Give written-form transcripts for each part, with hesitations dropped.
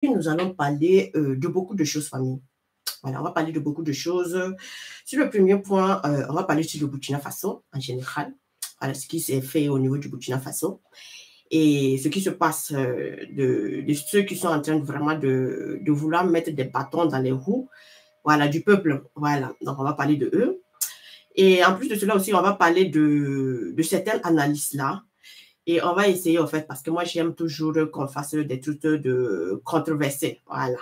nous allons parler de beaucoup de choses, famille. Voilà, on va parler de beaucoup de choses. Sur le premier point, on va parler sur le Burkina Faso en général. Voilà, ce qui s'est fait au niveau du Burkina Faso et ce qui se passe de ceux qui sont en train vraiment de vouloir mettre des bâtons dans les roues, voilà, du peuple. Voilà, donc on va parler de eux. Et en plus de cela aussi, on va parler de certaines analyses-là. Et on va essayer, en fait, parce que moi, j'aime toujours qu'on fasse des trucs de controversés. Voilà.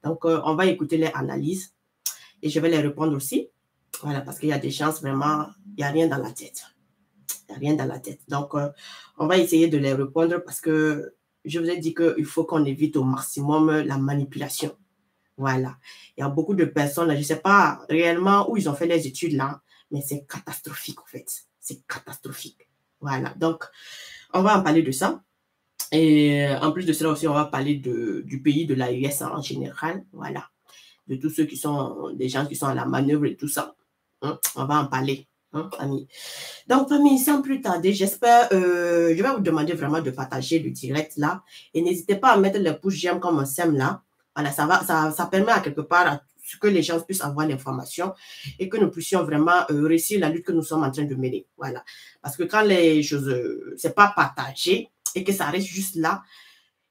Donc, on va écouter les analyses et je vais les répondre aussi. Voilà, parce qu'il y a des chances vraiment, il n'y a rien dans la tête. Il n'y a rien dans la tête. Donc, on va essayer de les répondre parce que je vous ai dit qu'il faut qu'on évite au maximum la manipulation. Voilà. Il y a beaucoup de personnes, je ne sais pas réellement où ils ont fait les études là, mais c'est catastrophique en fait. C'est catastrophique. Voilà. Donc, on va en parler de ça. Et en plus de cela aussi, on va parler du pays, de l'AES en général. Voilà. De tous ceux qui sont des gens qui sont à la manœuvre et tout ça. Hein, on va en parler. Hein, famille. Donc, famille, sans plus tarder, j'espère, je vais vous demander vraiment de partager le direct là. Et n'hésitez pas à mettre les pouces j'aime comme on s'aime là. Voilà, ça permet à quelque part à ce que les gens puissent avoir l'information et que nous puissions vraiment réussir la lutte que nous sommes en train de mener. Voilà. Parce que quand les choses, c'est pas partagé et que ça reste juste là,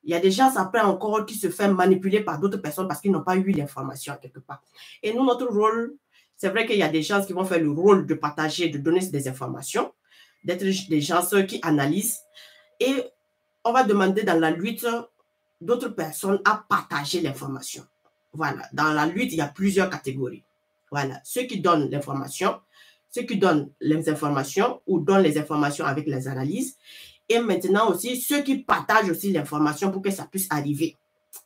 il y a des gens après encore qui se font manipuler par d'autres personnes parce qu'ils n'ont pas eu l'information quelque part. Et nous, notre rôle, c'est vrai qu'il y a des gens qui vont faire le rôle de partager, de donner des informations, d'être des gens qui analysent. Et on va demander dans la lutte d'autres personnes à partager l'information. Voilà. Dans la lutte, il y a plusieurs catégories. Voilà. Ceux qui donnent l'information, ceux qui donnent les informations ou donnent les informations avec les analyses. Et maintenant aussi, ceux qui partagent aussi l'information pour que ça puisse arriver.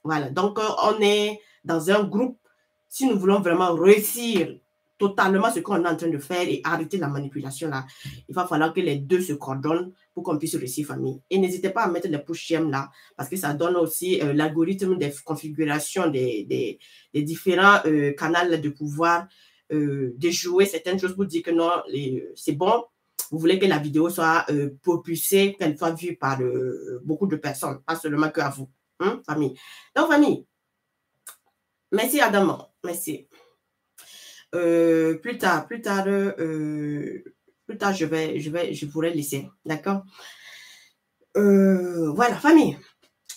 Voilà. Donc, on est dans un groupe. Si nous voulons vraiment réussir totalement ce qu'on est en train de faire et arrêter la manipulation là, il va falloir que les deux se coordonnent pour qu'on puisse réussir, famille. Et n'hésitez pas à mettre les pouces j'aime là, parce que ça donne aussi l'algorithme des configurations des différents canaux de pouvoir déjouer certaines choses pour dire que non, c'est bon. Vous voulez que la vidéo soit propulsée, qu'elle soit vue par beaucoup de personnes, pas seulement qu'à vous, hein, famille. Donc, famille, merci Adam, merci. Plus tard, je pourrais laisser, d'accord? Voilà, famille.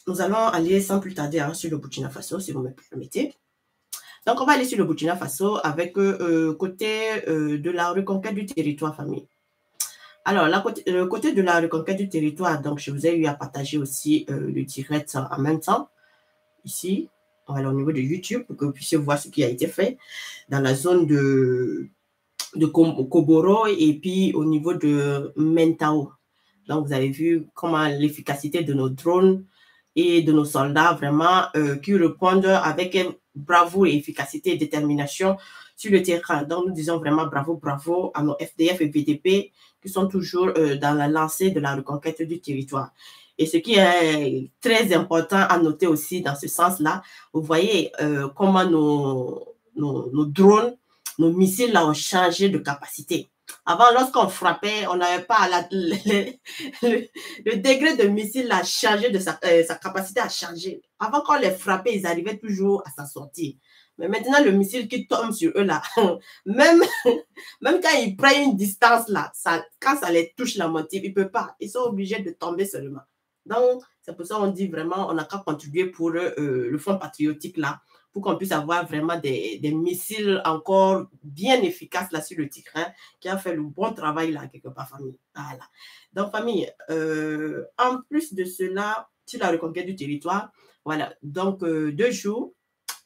Nous allons aller sans plus tarder hein, sur le Burkina Faso, si vous me permettez. Donc, on va aller sur le Burkina Faso avec côté de la reconquête du territoire, famille. Alors, le côté de la reconquête du territoire, donc je vous ai eu à partager aussi le direct en même temps, ici, voilà, au niveau de YouTube, pour que vous puissiez voir ce qui a été fait dans la zone de Koboro et puis au niveau de Mentao. Donc, vous avez vu comment l'efficacité de nos drones et de nos soldats vraiment qui répondent avec bravoure et efficacité et détermination sur le terrain. Donc, nous disons vraiment bravo, bravo à nos FDF et VDP qui sont toujours dans la lancée de la reconquête du territoire. Et ce qui est très important à noter aussi dans ce sens-là, vous voyez comment nos drones, nos missiles là, ont changé de capacité. Avant, lorsqu'on frappait, on n'avait pas le degré de missile a changé de sa capacité à charger. Avant, quand on les frappait, ils arrivaient toujours à s'en sortir. Mais maintenant, le missile qui tombe sur eux là, même quand ils prennent une distance là, quand ça les touche la motive, ils ne peuvent pas. Ils sont obligés de tomber seulement. Donc, c'est pour ça qu'on dit vraiment, on n'a qu'à contribuer pour le fonds patriotique là, pour qu'on puisse avoir vraiment des missiles encore bien efficaces là sur le terrain, qui a fait le bon travail là, quelque part, famille. Voilà. Donc, famille, en plus de cela, sur la reconquête du territoire, voilà, donc 2 jours,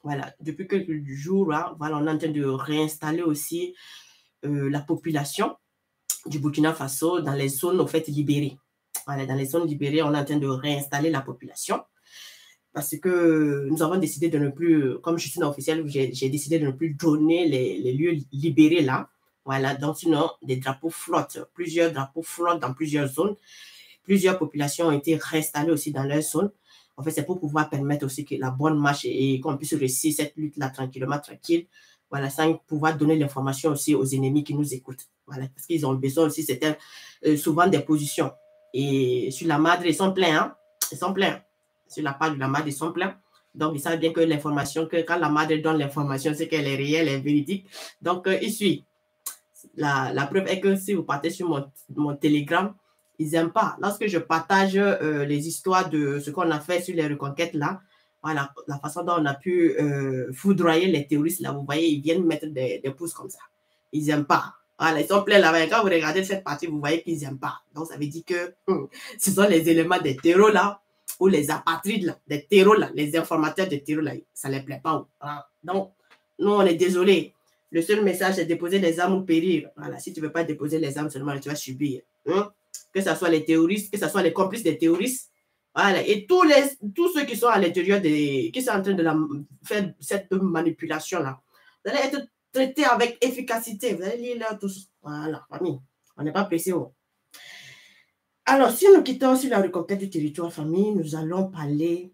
voilà, depuis quelques jours, là, voilà, on est en train de réinstaller aussi la population du Burkina Faso dans les zones, au fait, libérées. Voilà, dans les zones libérées, on est en train de réinstaller la population parce que nous avons décidé de ne plus, comme je suis officielle, j'ai décidé de ne plus donner les lieux libérés là. Voilà, donc sinon, des drapeaux flottent, plusieurs drapeaux flottent dans plusieurs zones. Plusieurs populations ont été réinstallées aussi dans leur zone. En fait, c'est pour pouvoir permettre aussi que la bonne marche et qu'on puisse réussir cette lutte-là tranquillement, tranquille. Voilà, sans pouvoir donner l'information aussi aux ennemis qui nous écoutent. Voilà, parce qu'ils ont besoin aussi, c'était souvent des positions. Et sur la Madre, ils sont pleins, hein? Ils sont pleins. Sur la part de la Madre, ils sont pleins. Donc, ils savent bien que l'information, que quand la madre donne l'information, c'est qu'elle est réelle, elle est véridique. Donc, il suit. La preuve est que si vous partez sur mon Telegram, ils n'aiment pas. Lorsque je partage les histoires de ce qu'on a fait sur les reconquêtes là, voilà, la façon dont on a pu foudroyer les terroristes là, vous voyez, ils viennent mettre des pouces comme ça. Ils n'aiment pas. Voilà, ils sont pleins là-bas. Quand vous regardez cette partie, vous voyez qu'ils n'aiment pas. Donc, ça veut dire que ce sont les éléments des terreaux là, ou les apatrides là, des terreaux là, les informateurs des terreaux là, ça ne les plaît pas. Voilà. Donc, nous, on est désolés. Le seul message, c'est déposer les armes ou périr. Voilà, si tu ne veux pas déposer les armes seulement, tu vas subir. Que ce soit les terroristes, que ce soit les complices des terroristes. Voilà, et tous ceux qui sont à l'intérieur, qui sont en train de faire cette manipulation-là, vous allez être traités avec efficacité. Vous allez lire là tous. Voilà, famille. On n'est pas pressé. Alors, si nous quittons sur la reconquête du territoire, famille, nous allons parler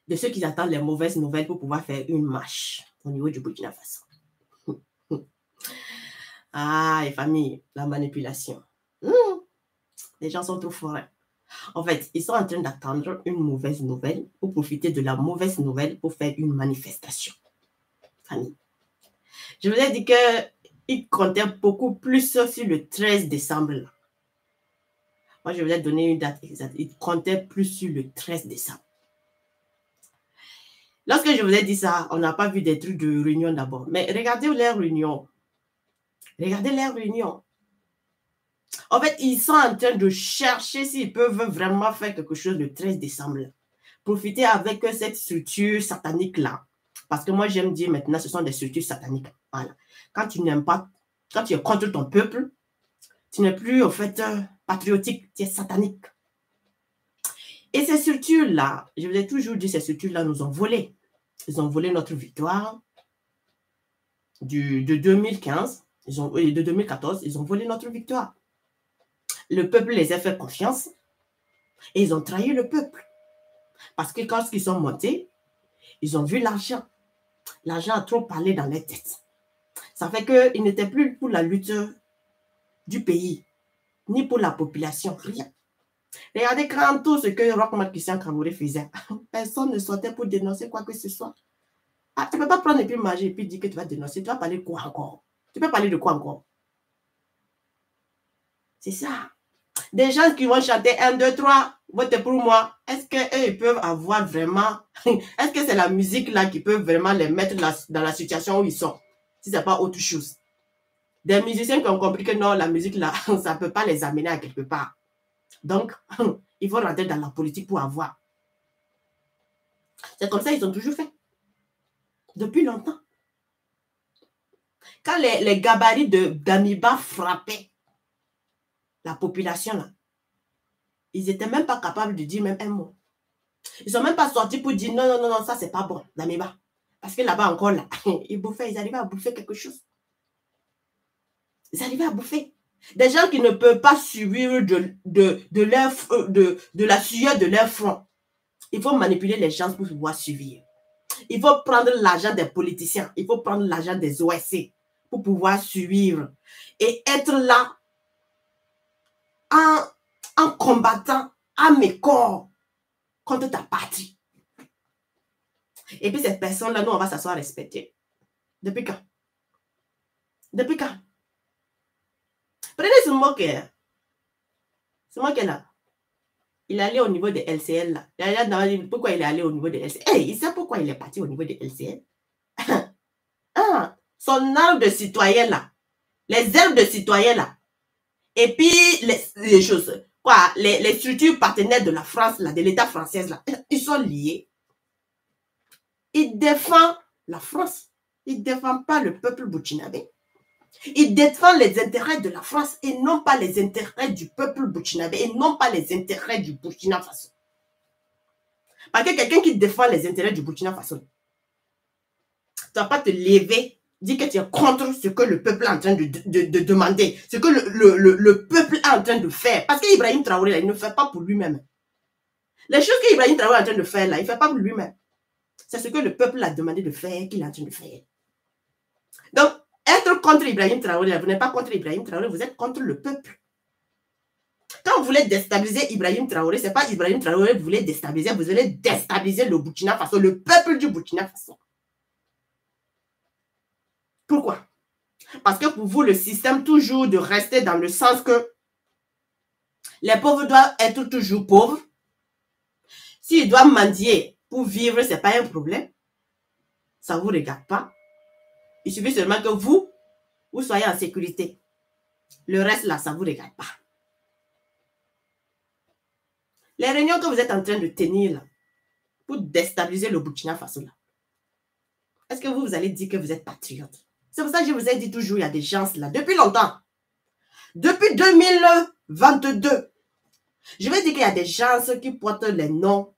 de ceux qui attendent les mauvaises nouvelles pour pouvoir faire une marche au niveau du Burkina Faso. Ah, les familles, la manipulation. Les gens sont trop forts. En fait, ils sont en train d'attendre une mauvaise nouvelle pour profiter de la mauvaise nouvelle pour faire une manifestation. Famille. Je vous ai dit qu'ils comptaient beaucoup plus sur le 13 décembre. Là. Moi, je vous ai donné une date exacte. Ils comptaient plus sur le 13 décembre. Lorsque je vous ai dit ça, on n'a pas vu des trucs de réunion d'abord. Mais regardez les réunions. Regardez les réunions. En fait, ils sont en train de chercher s'ils peuvent vraiment faire quelque chose le 13 décembre. Profiter avec cette structure satanique-là. Parce que moi, j'aime dire maintenant, ce sont des structures sataniques. Voilà. Quand tu n'aimes pas, quand tu es contre ton peuple, tu n'es plus, en fait, patriotique, tu es satanique. Et ces structures-là, je vous ai toujours dit, ces structures-là nous ont volé. Ils ont volé notre victoire de 2015. De 2014, ils ont volé notre victoire. Le peuple les a fait confiance et ils ont trahi le peuple. Parce que quand ils sont montés, ils ont vu l'argent. L'argent a trop parlé dans les têtes. Ça fait qu'ils n'étaient plus pour la lutte du pays, ni pour la population, rien. Regardez quand tout ce que Roch Christian Kaboré faisait, personne ne sortait pour dénoncer quoi que ce soit. Ah, tu ne peux pas prendre et puis manger et puis dire que tu vas dénoncer. Tu vas parler de quoi encore? Tu peux parler de quoi encore? C'est ça. Des gens qui vont chanter 1, 2, 3, votez pour moi. Est-ce qu'eux peuvent avoir vraiment... Est-ce que c'est la musique là qui peut vraiment les mettre dans la situation où ils sont? Si ce n'est pas autre chose. Des musiciens qui ont compris que non, la musique là, ça ne peut pas les amener à quelque part. Donc, il faut rentrer dans la politique pour avoir. C'est comme ça qu'ils ont toujours fait. Depuis longtemps. Quand les gabarits d'Amiba frappaient la population là, ils n'étaient même pas capables de dire même un mot. Ils ne sont même pas sortis pour dire non, non, non, non, ça c'est pas bon, l'Amiba. Parce que là-bas encore là, ils arrivaient à bouffer quelque chose. Ils arrivaient à bouffer. Des gens qui ne peuvent pas survivre de la sueur de leur front. Il faut manipuler les gens pour pouvoir survivre. Il faut prendre l'argent des politiciens. Il faut prendre l'argent des OSC pour pouvoir survivre. Et être là en combattant à mes corps contre ta patrie. Et puis cette personne-là, nous, on va s'asseoir respecter. Depuis quand? Depuis quand? Prenez ce moqueur. Ce moqueur-là. Il est allé au niveau de LCL là. Pourquoi il est allé au niveau de LCL? Hey, il sait pourquoi il est parti au niveau de LCL. Son arme de citoyen là. Les ailes de citoyen là. Et puis les choses. Quoi? Les structures partenaires de la France là, de l'État français là. Ils sont liés. Il défend la France. Il ne défend pas le peuple burkinabé. Il défend les intérêts de la France et non pas les intérêts du peuple burkinabé et non pas les intérêts du Burkina Faso. Parce que quelqu'un qui défend les intérêts du Burkina Faso, tu ne vas pas te lever, dire que tu es contre ce que le peuple est en train de demander, ce que le peuple est en train de faire. Parce qu'Ibrahim Traoré, là, il ne fait pas pour lui-même. Les choses qu'Ibrahim Traoré est en train de faire, là, il ne fait pas pour lui-même. C'est ce que le peuple a demandé de faire qu'il est en train de faire. Donc, être contre Ibrahim Traoré, vous n'êtes pas contre Ibrahim Traoré, vous êtes contre le peuple. Quand vous voulez déstabiliser Ibrahim Traoré, ce n'est pas Ibrahim Traoré que vous voulez déstabiliser, vous allez déstabiliser le Burkina Faso, le peuple du Burkina Faso. Pourquoi? Parce que pour vous, le système toujours de rester dans le sens que les pauvres doivent être toujours pauvres. S'ils doivent mendier pour vivre, ce n'est pas un problème. Ça ne vous regarde pas. Il suffit seulement que vous soyez en sécurité. Le reste, là, ça ne vous regarde pas. Les réunions que vous êtes en train de tenir, là, pour déstabiliser le Burkina Faso, là, est-ce que vous allez dire que vous êtes patriote? C'est pour ça que je vous ai dit toujours, il y a des gens là, depuis longtemps. Depuis 2022. Je vais dire qu'il y a des gens qui portent les noms,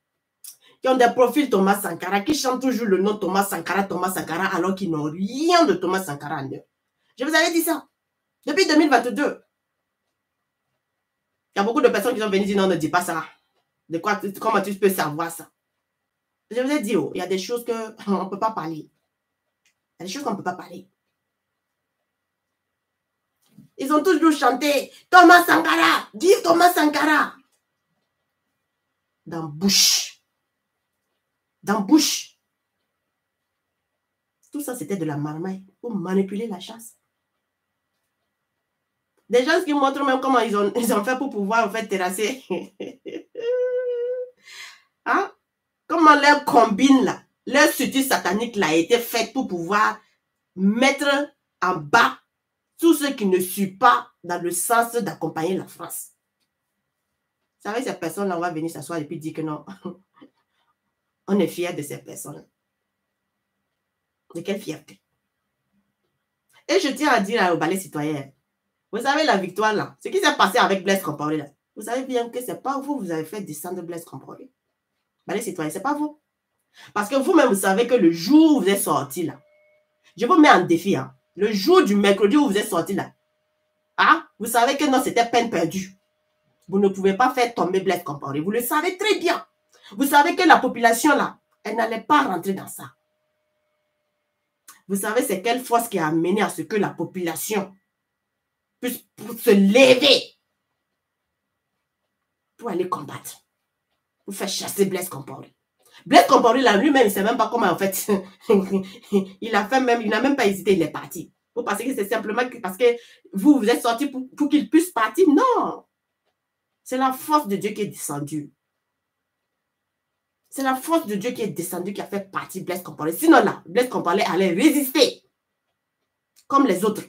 qui ont des profils Thomas Sankara, qui chantent toujours le nom Thomas Sankara, alors qu'ils n'ont rien de Thomas Sankara en eux. Je vous avais dit ça. Depuis 2022. Il y a beaucoup de personnes qui sont venues dire non, ne dis pas ça. De quoi, comment tu peux savoir ça? Je vous ai dit, oh, il y a des choses qu'on ne peut pas parler. Il y a des choses qu'on ne peut pas parler. Ils ont toujours chanté Thomas Sankara, dis Thomas Sankara. Dans bouche. Dans bouche. Tout ça, c'était de la marmaille pour manipuler la chasse. Des gens qui montrent même comment ils ont fait pour pouvoir en fait terrasser. Hein? Comment leur combine là, leur structure satanique là a été faite pour pouvoir mettre en bas tous ceux qui ne suivent pas dans le sens d'accompagner la France. Vous savez, ces personnes-là, on va venir s'asseoir et puis dire que non, on est fiers de ces personnes. De quelle fierté? Et je tiens à dire au balai citoyen, vous savez la victoire là, ce qui s'est passé avec Blaise Compaoré là, vous savez bien que ce n'est pas vous avez fait descendre Blaise Compaoré. Balai citoyen, ce n'est pas vous. Parce que vous-même, vous savez que le jour où vous êtes sorti là, je vous mets en défi, hein, le jour du mercredi où vous êtes sorti là, hein, vous savez que non, c'était peine perdue. Vous ne pouvez pas faire tomber Blaise Compaoré. Vous le savez très bien. Vous savez que la population là, elle n'allait pas rentrer dans ça. Vous savez c'est quelle force qui a amené à ce que la population puisse se lever pour aller combattre, pour faire chasser Blaise Compaoré. Blaise Compaoré là, lui-même, il ne sait même pas comment en fait, il n'a même pas hésité, il est parti. Vous pensez que c'est simplement parce que vous êtes sorti pour qu'il puisse partir? Non. C'est la force de Dieu qui est descendue. C'est la force de Dieu qui est descendue qui a fait partie Blaise Compaoré. Sinon là, Blaise Compaoré allait résister comme les autres.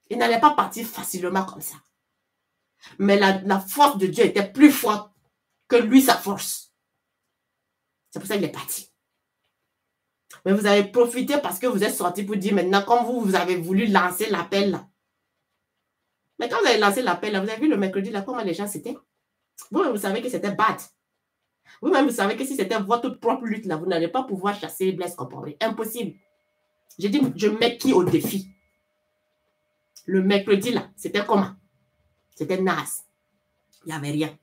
Il n'allait pas partir facilement comme ça. Mais la force de Dieu était plus forte que lui, sa force. C'est pour ça qu'il est parti. Mais vous avez profité parce que vous êtes sorti pour dire maintenant, comme vous avez voulu lancer l'appel là. Mais quand vous avez lancé l'appel là, vous avez vu le mercredi là, comment les gens c'était? Vous savez que c'était bad. Vous-même, vous savez que si c'était votre propre lutte là, vous n'allez pas pouvoir chasser Blaise Compaoré. Impossible. J'ai dit, je mets qui au défi? Le mercredi là, c'était comment? C'était naze. Il n'y avait rien.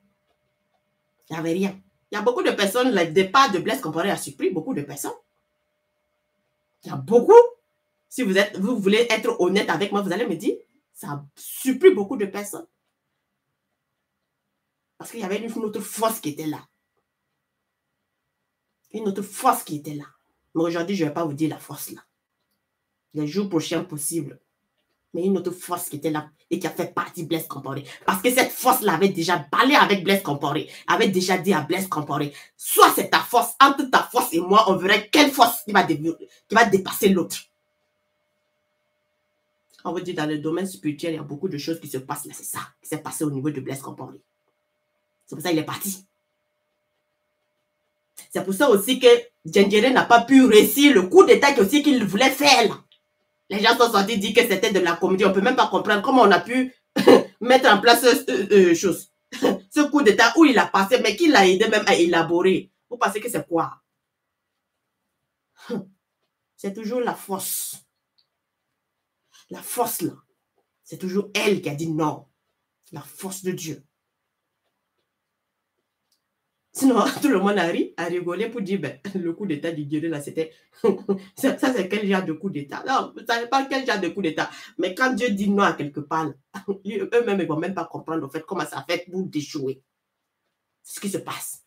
Il n'y avait rien. Il y a beaucoup de personnes, le départ de Blaise Compaoré a surpris beaucoup de personnes. Il y a beaucoup. Si vous voulez être honnête avec moi, vous allez me dire, ça a surpris beaucoup de personnes. Parce qu'il y avait une autre force qui était là. Une autre force qui était là. Mais aujourd'hui, je ne vais pas vous dire la force là. Les jours prochains possibles. Mais une autre force qui était là et qui a fait partie de Blaise Compaoré. Parce que cette force-là avait déjà balayé avec Blaise Compaoré. Avait déjà dit à Blaise Compaoré, soit c'est ta force, entre ta force et moi, on verrait quelle force qui va dépasser l'autre. On vous dit dans le domaine spirituel, il y a beaucoup de choses qui se passent là. C'est ça qui s'est passé au niveau de Blaise Compaoré. C'est pour ça qu'il est parti. C'est pour ça aussi que Djendjere n'a pas pu réussir le coup d'état qu'il voulait faire là. Les gens sont sortis dire que c'était de la comédie. On ne peut même pas comprendre comment on a pu mettre en place ce coup d'état où il a passé, mais qui l'a aidé même à élaborer. Vous pensez que c'est quoi? C'est toujours la force. La force là. C'est toujours elle qui a dit non. La force de Dieu. Sinon, tout le monde a ri, a rigolé pour dire, ben, le coup d'État du Guéré, là, c'était... ça, c'est quel genre de coup d'État? Non, vous ne savez pas quel genre de coup d'État. Mais quand Dieu dit non à quelque part, eux-mêmes, ils ne vont même pas comprendre, en fait, comment ça fait pour déchouer. C'est ce qui se passe.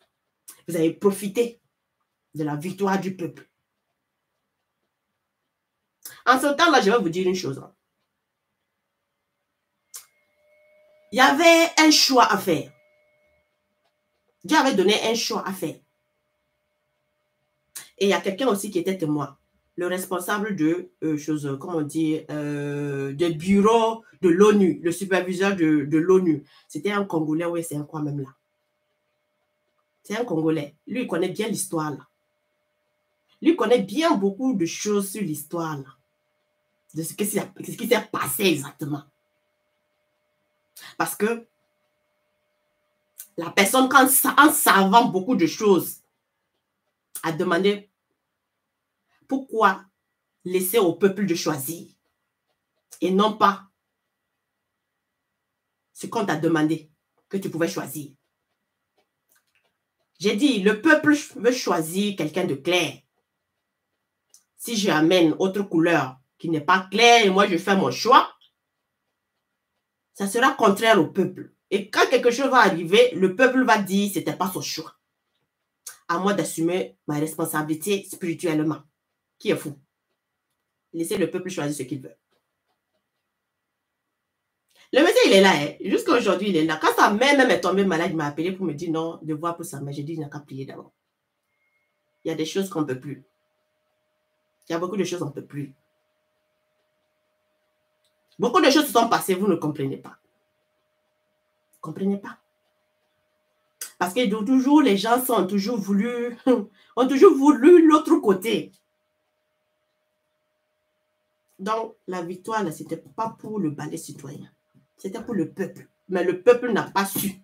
Vous avez profité de la victoire du peuple. En ce temps-là, je vais vous dire une chose. Il y avait un choix à faire. Dieu avait donné un choix à faire. Et il y a quelqu'un aussi qui était témoin. Le responsable de comment on dit, du bureau de l'ONU, le superviseur de l'ONU. C'était un Congolais, oui, c'est un quoi même là. C'est un Congolais. Lui, il connaît bien l'histoire là. Lui, il connaît bien beaucoup de choses sur l'histoire là. De ce qui s'est passé exactement. Parce que la personne, en savant beaucoup de choses, a demandé pourquoi laisser au peuple de choisir et non pas ce qu'on t'a demandé que tu pouvais choisir. J'ai dit, le peuple veut choisir quelqu'un de clair. Si j'amène autre couleur qui n'est pas claire et moi je fais mon choix, ça sera contraire au peuple. Et quand quelque chose va arriver, le peuple va dire que ce n'était pas son choix. À moi d'assumer ma responsabilité spirituellement. Qui est fou? Laissez le peuple choisir ce qu'il veut. Le monsieur, il est là. Hein. Jusqu'à aujourd'hui, il est là. Quand sa mère même est tombée malade, il m'a appelé pour me dire non, de voir pour sa mère. J'ai dit, il n'a qu'à prier d'abord. Il y a des choses qu'on ne peut plus. Il y a beaucoup de choses qu'on ne peut plus. Beaucoup de choses se sont passées, vous ne comprenez pas. Vous ne comprenez pas. Parce que toujours, les gens ont toujours voulu l'autre côté. Donc, la victoire, ce n'était pas pour le balai citoyen. C'était pour le peuple. Mais le peuple n'a pas su.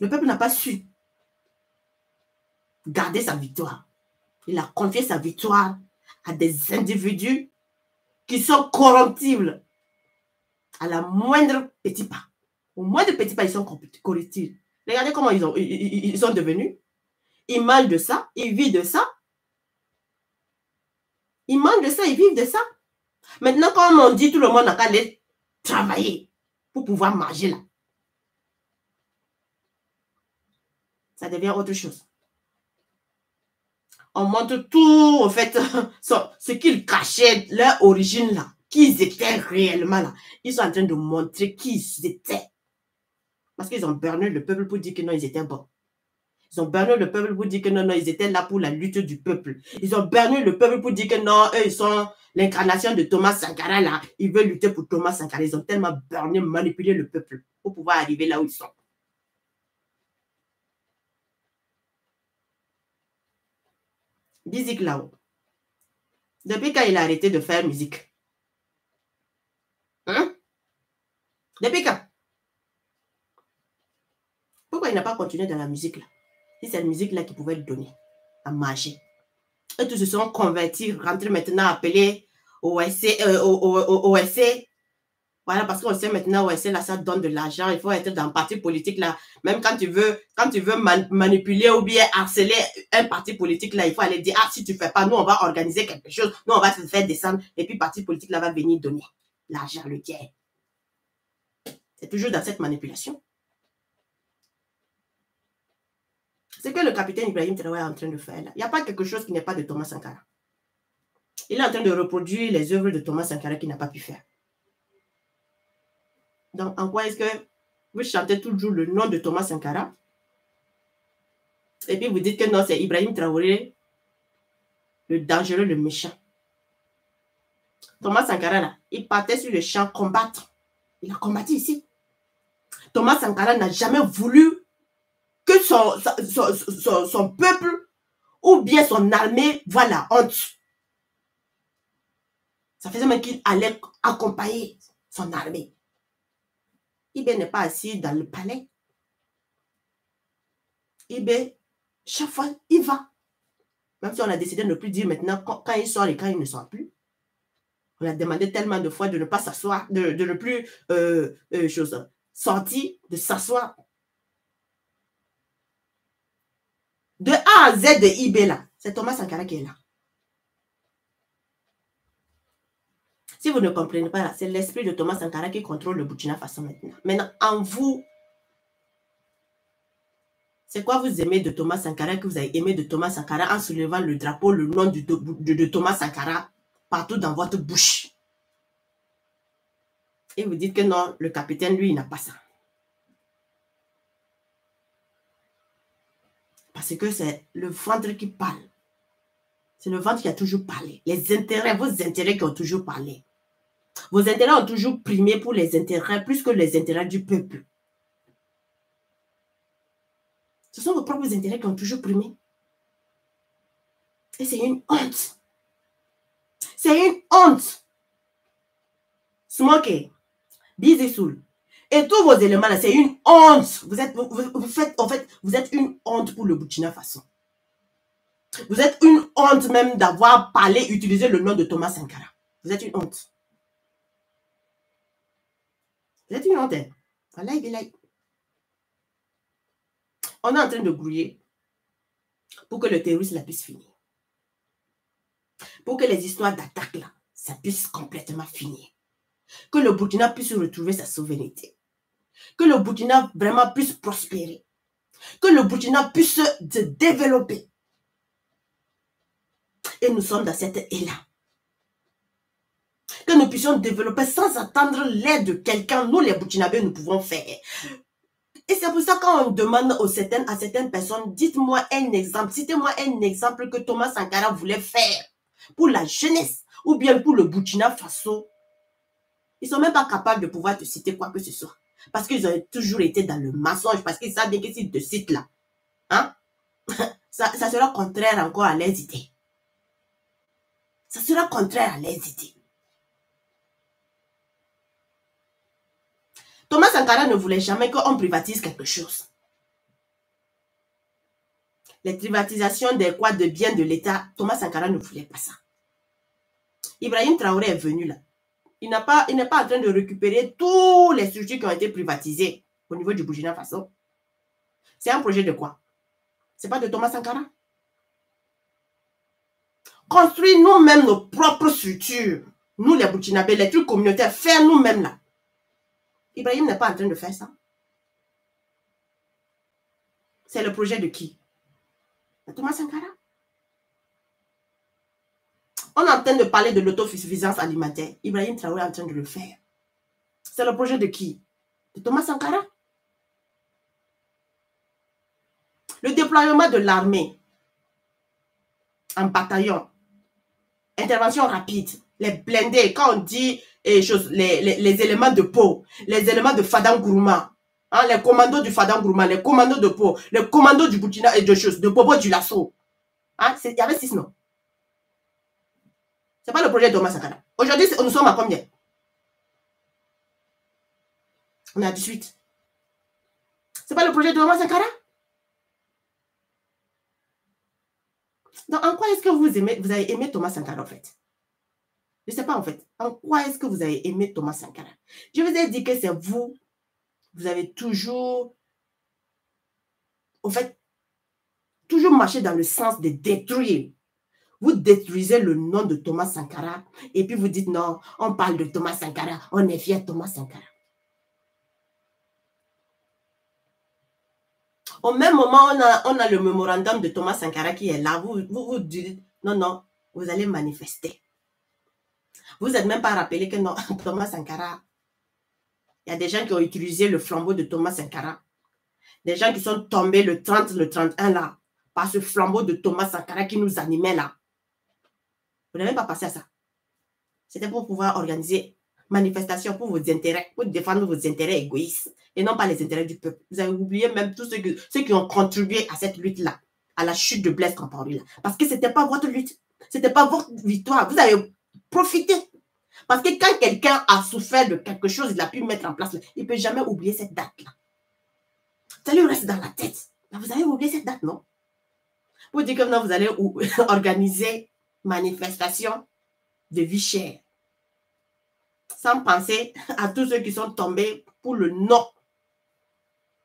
Le peuple n'a pas su garder sa victoire. Il a confié sa victoire à des individus qui sont corruptibles à la moindre petit pas. Au moindre petit pas, ils sont corruptibles. Regardez comment ils sont devenus. Ils mangent de ça, ils vivent de ça. Ils mangent de ça, ils vivent de ça. Maintenant, quand on dit tout le monde n'a qu'à aller travailler pour pouvoir manger là, ça devient autre chose. On montre tout, en fait, ce qu'ils cachaient, leur origine là, qui ils étaient réellement là. Ils sont en train de montrer qui ils étaient. Parce qu'ils ont berné le peuple pour dire que non, ils étaient bons. Ils ont berné le peuple pour dire que non, ils étaient là pour la lutte du peuple. Ils ont berné le peuple pour dire que non, eux, ils sont l'incarnation de Thomas Sankara là. Ils veulent lutter pour Thomas Sankara. Ils ont tellement berné, manipulé le peuple pour pouvoir arriver là où ils sont. Bizik là-haut. Depuis quand il a arrêté de faire musique? Hein? Depuis quand? Pourquoi il n'a pas continué dans la musique là? C'est cette musique là qui pouvait lui donner à manger. Et tous se sont convertis, rentrés maintenant appelés au OSC. Voilà, parce qu'on sait maintenant, OSC, là, ça donne de l'argent. Il faut être dans le parti politique, là. Même quand tu veux manipuler ou bien harceler un parti politique, là, il faut aller dire, ah, si tu ne fais pas, nous, on va organiser quelque chose. Nous, on va te faire descendre. Et puis, le parti politique, là, va venir donner l'argent, le tiers. C'est toujours dans cette manipulation. C'est que le capitaine Ibrahim Traoré est en train de faire, là. Il n'y a pas quelque chose qui n'est pas de Thomas Sankara. Il est en train de reproduire les œuvres de Thomas Sankara qu'il n'a pas pu faire. Donc, en quoi est-ce que vous chantez toujours le nom de Thomas Sankara et puis vous dites que non, c'est Ibrahim Traoré, le dangereux, le méchant. Thomas Sankara, là, il partait sur le champ combattre. Il a combattu ici. Thomas Sankara n'a jamais voulu que son peuple ou bien son armée voit la honte. Ça faisait même qu'il allait accompagner son armée. Ibé n'est pas assis dans le palais. Ibé, chaque fois, il va. Même si on a décidé de ne plus dire maintenant quand il sort et quand il ne sort plus. On a demandé tellement de fois de ne pas s'asseoir, de ne plus sortir, de s'asseoir. De A à Z de IB là, c'est Thomas Sankara qui est là. Si vous ne comprenez pas là, c'est l'esprit de Thomas Sankara qui contrôle le Burkina Faso maintenant. Maintenant, en vous, c'est quoi vous aimez de Thomas Sankara que vous avez aimé de Thomas Sankara en soulevant le drapeau, le nom de Thomas Sankara partout dans votre bouche? Et vous dites que non, le capitaine, lui, il n'a pas ça. Parce que c'est le ventre qui parle. C'est le ventre qui a toujours parlé. Les intérêts, vos intérêts qui ont toujours parlé. Vos intérêts ont toujours primé pour les intérêts plus que les intérêts du peuple. Ce sont vos propres intérêts qui ont toujours primé. Et c'est une honte. C'est une honte. Smoker, Busy Soul. Et tous vos éléments là, c'est une honte. Vous êtes une honte pour le Burkina Faso. Vous êtes une honte même d'avoir parlé, utilisé le nom de Thomas Sankara. Vous êtes une honte. Vous êtes une honte. Voilà, on est en train de grouiller pour que le terrorisme la puisse finir. Pour que les histoires d'attaque là, ça puisse complètement finir. Que le Burkina puisse retrouver sa souveraineté. Que le Burkina vraiment puisse prospérer. Que le Burkina puisse se développer. Et nous sommes dans cet élan. Que nous puissions développer sans attendre l'aide de quelqu'un. Nous, les Burkinabés, nous pouvons faire. Et c'est pour ça quand on demande à certaines personnes, dites-moi un exemple, citez-moi un exemple que Thomas Sankara voulait faire pour la jeunesse ou bien pour le Burkina Faso. Ils ne sont même pas capables de pouvoir te citer quoi que ce soit. Parce qu'ils ont toujours été dans le mensonge, parce qu'ils savent bien que s'ils te citent là, hein, ça sera contraire encore à leurs idées. Ça sera contraire à leurs idées. Thomas Sankara ne voulait jamais qu'on privatise quelque chose. Les privatisations des quoi de biens de l'État, Thomas Sankara ne voulait pas ça. Ibrahim Traoré est venu là. Il n'est pas en train de récupérer tous les structures qui ont été privatisées au niveau du Burkina Faso. C'est un projet de quoi? C'est pas de Thomas Sankara? Construire nous-mêmes nos propres structures. Nous, les Burkinabés, les trucs communautaires, faire nous-mêmes là. Ibrahim n'est pas en train de faire ça. C'est le projet de qui? De Thomas Sankara. On est en train de parler de l'autosuffisance alimentaire. Ibrahim Traoré est en train de le faire. C'est le projet de qui? De Thomas Sankara. Le déploiement de l'armée en bataillon, intervention rapide, les blindés, quand on dit les éléments de peau, les éléments de Fadam Gourma, hein, les commandos du Fadam Gourma, les commandos de peau, les commandos du Burkina et de Bobo du Lasso. Hein, il y avait 6 noms. Ce n'est pas le projet de Thomas Sankara. Aujourd'hui, nous sommes à combien? On est à 18. Ce n'est pas le projet de Thomas Sankara? Donc, en quoi est-ce que vous avez aimé Thomas Sankara en fait? Je ne sais pas en fait. En quoi est-ce que vous avez aimé Thomas Sankara? Je vous ai dit que c'est vous. Vous avez toujours, en fait, toujours marché dans le sens de détruire. Vous détruisez le nom de Thomas Sankara et puis vous dites non, on parle de Thomas Sankara, on est fier de Thomas Sankara. Au même moment, on a le mémorandum de Thomas Sankara qui est là. Vous dites non, non, vous allez manifester. Vous n'êtes même pas rappelé que non, Thomas Sankara, il y a des gens qui ont utilisé le flambeau de Thomas Sankara. Des gens qui sont tombés le 30, le 31 là, par ce flambeau de Thomas Sankara qui nous animait là. Vous n'avez pas passé à ça. C'était pour pouvoir organiser manifestation pour vos intérêts, pour défendre vos intérêts égoïstes et non pas les intérêts du peuple. Vous avez oublié même tous ceux qui ont contribué à cette lutte-là, à la chute de Blaise Compaoré là. Parce que ce n'était pas votre lutte, ce n'était pas votre victoire. Vous avez profité. Parce que quand quelqu'un a souffert de quelque chose, il a pu mettre en place, il ne peut jamais oublier cette date-là. Ça lui reste dans la tête. Vous avez oublié cette date, non? Vous dites que non, vous allez organiser manifestation de vie chère. Sans penser à tous ceux qui sont tombés pour le nom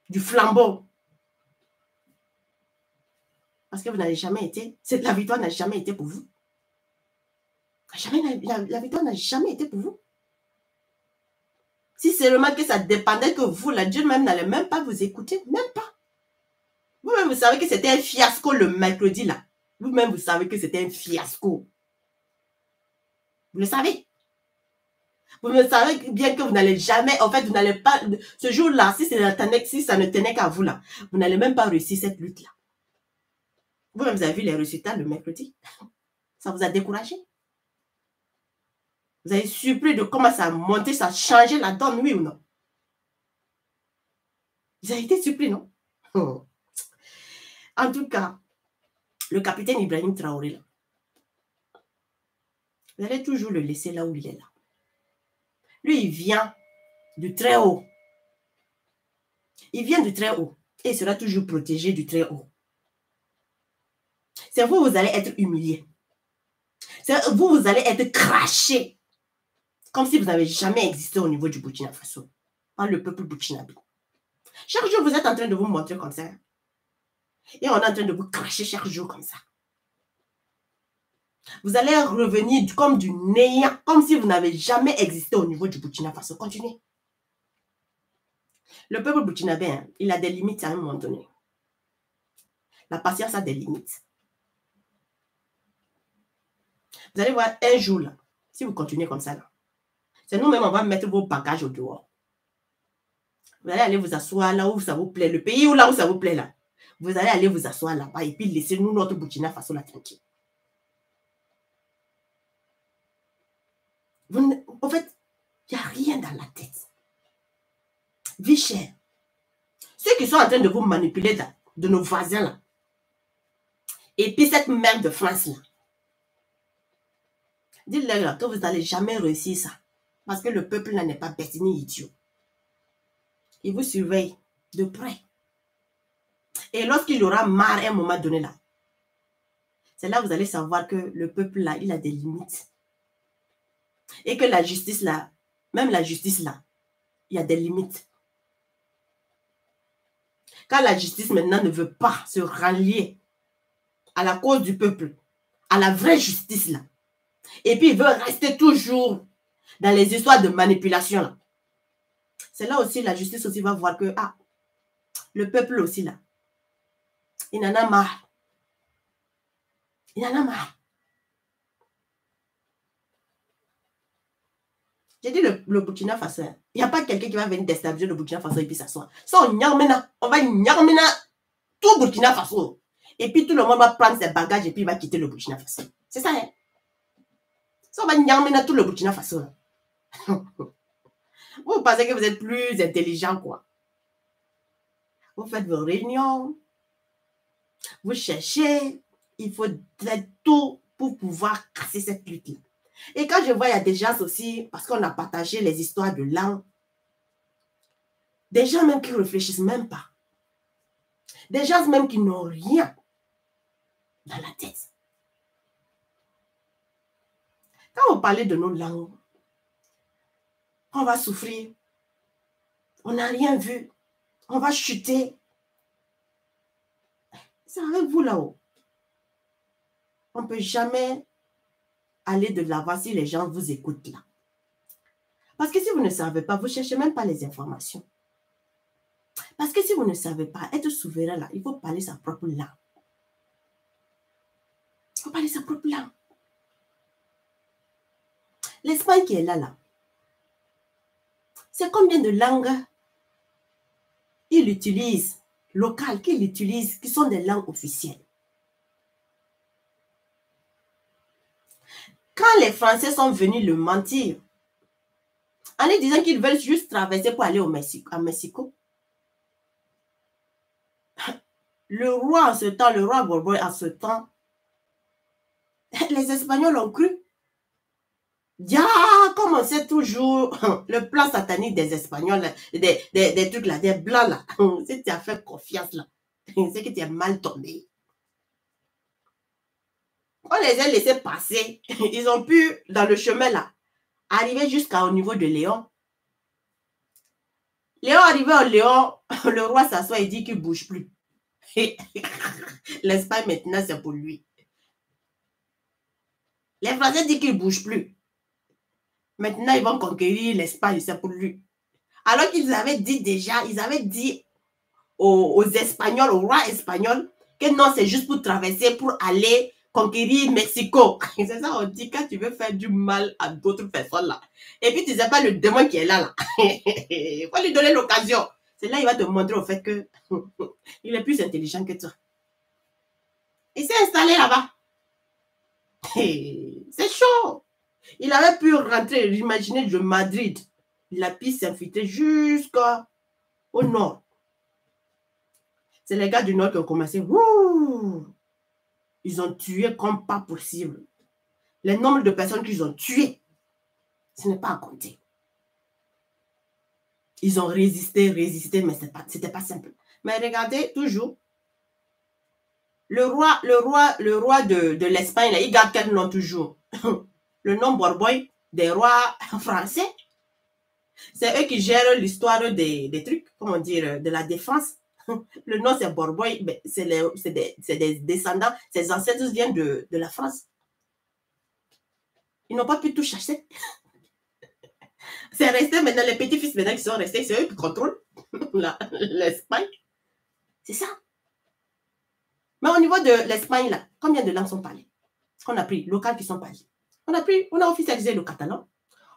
du flambeau. Parce que vous n'avez jamais été, la victoire n'a jamais été pour vous. La victoire n'a jamais été pour vous. Si seulement que ça dépendait que vous, la Dieu même n'allait même pas vous écouter, même pas. Vous-même, vous savez que c'était un fiasco le mercredi là. Vous-même, vous savez que c'était un fiasco. Vous le savez. Vous me savez bien que vous n'allez jamais, en fait, vous n'allez pas, ce jour-là, si ça ne tenait qu'à vous là, vous n'allez même pas réussir cette lutte-là. Vous-même, vous avez vu les résultats le mercredi. Ça vous a découragé. Vous avez surpris de comment ça a monté, ça a changé la donne, oui ou non? Vous avez été surpris, non? En tout cas, le capitaine Ibrahim Traoré, là, vous allez toujours le laisser là où il est là. Lui, il vient du très haut. Il vient du très haut. Et il sera toujours protégé du très haut. C'est vous, vous allez être humilié. C'est vous, vous allez être craché. Comme si vous n'avez jamais existé au niveau du Burkina Faso. Par le peuple burkinabé. Chaque jour, vous êtes en train de vous montrer comme ça. Et on est en train de vous cracher chaque jour comme ça. Vous allez revenir comme du néant, comme si vous n'avez jamais existé au niveau du Burkina Faso. Continuez. Le peuple burkinabé, hein, il a des limites à un moment donné. La patience a des limites. Vous allez voir un jour, là, si vous continuez comme ça, là, c'est nous-mêmes, on va mettre vos bagages au dehors. Vous allez aller vous asseoir là où ça vous plaît, le pays où là où ça vous plaît, là. Vous allez aller vous asseoir là-bas et puis laisser nous notre Burkina Faso là tranquille. En fait, il n'y a rien dans la tête. Vie chère. Ceux qui sont en train de vous manipuler là, de nos voisins là. Et puis cette merde de France là. Dites-leur là que vous n'allez jamais réussir ça. Parce que le peuple là n'est pas bête ni idiot. Il vous surveille de près. Et lorsqu'il aura marre à un moment donné là, c'est là que vous allez savoir que le peuple là, il a des limites. Et que la justice là, même la justice là, il y a des limites. Quand la justice maintenant ne veut pas se rallier à la cause du peuple, à la vraie justice là, et puis il veut rester toujours dans les histoires de manipulation là, c'est là aussi la justice aussi va voir que, ah, le peuple aussi là, il en a marre. Il en a marre. J'ai dit le Burkina Faso, il n'y a pas quelqu'un qui va venir déstabiliser le Burkina Faso et puis s'asseoir. Ça, on va nyarmena tout Burkina Faso. Et puis tout le monde va prendre ses bagages et puis il va quitter le Burkina Faso. C'est ça, hein? Ça, on va nyarmena tout le Burkina Faso. Vous pensez que vous êtes plus intelligent, quoi. Vous faites vos réunions. Vous cherchez. Il faut tout pour pouvoir casser cette lutte-là. Et quand je vois, il y a des gens aussi, parce qu'on a partagé les histoires de langue, des gens même qui ne réfléchissent même pas. Des gens même qui n'ont rien dans la tête. Quand on parlait de nos langues, on va souffrir. On n'a rien vu. On va chuter. C'est avec vous là-haut. On ne peut jamais aller de l'avant si les gens vous écoutent là. Parce que si vous ne savez pas, vous ne cherchez même pas les informations. Parce que si vous ne savez pas, être souverain là, il faut parler sa propre langue. Il faut parler sa propre langue. L'Espagne qui est là, c'est combien de langues il utilise, locales qu'il utilise, qui sont des langues officielles. Quand les Français sont venus le mentir, en lui disant qu'ils veulent juste traverser pour aller au Mexico, le roi en ce temps, le roi Bourbon en ce temps, les Espagnols ont cru. Ya, comme on sait toujours, le plan satanique des Espagnols, des trucs là, des blancs là, si tu as fait confiance là, c'est que tu es mal tombé. On les a laissés passer. Ils ont pu, dans le chemin là, arriver jusqu'au niveau de Léon. Léon arrivé au Léon, le roi s'assoit et dit qu'il ne bouge plus. L'Espagne, maintenant, c'est pour lui. Les Français disent qu'ils ne bougent plus. Maintenant, ils vont conquérir l'Espagne, c'est pour lui. Alors qu'ils avaient dit déjà, ils avaient dit aux Espagnols, aux rois espagnols, que non, c'est juste pour traverser, pour aller conquérir Mexico. C'est ça, on dit, quand tu veux faire du mal à d'autres personnes, là, et puis tu ne sais pas le démon qui est là, il faut lui donner l'occasion. C'est là il va te montrer au fait que il est plus intelligent que toi. Il s'est installé là-bas. C'est chaud. Il avait pu rentrer, imaginez, de Madrid. Il a pu s'infiltrer jusqu'au nord. C'est les gars du nord qui ont commencé. Wouh! Ils ont tué comme pas possible. Le nombre de personnes qu'ils ont tuées, ce n'est pas à compter. Ils ont résisté, mais ce n'était pas simple. Mais regardez, toujours, le roi de l'Espagne, il garde quel nom toujours? Le nom Bourboy des rois français. C'est eux qui gèrent l'histoire des trucs, comment dire, de la défense. Le nom c'est Bourboy, c'est des descendants, ses ancêtres viennent de la France. Ils n'ont pas pu tout chasser. C'est resté maintenant, les petits-fils maintenant qui sont restés, c'est eux qui contrôlent l'Espagne. C'est ça. Mais au niveau de l'Espagne, là, combien de langues sont parlées? On a pris locales qui sont parlées. On a officialisé le catalan.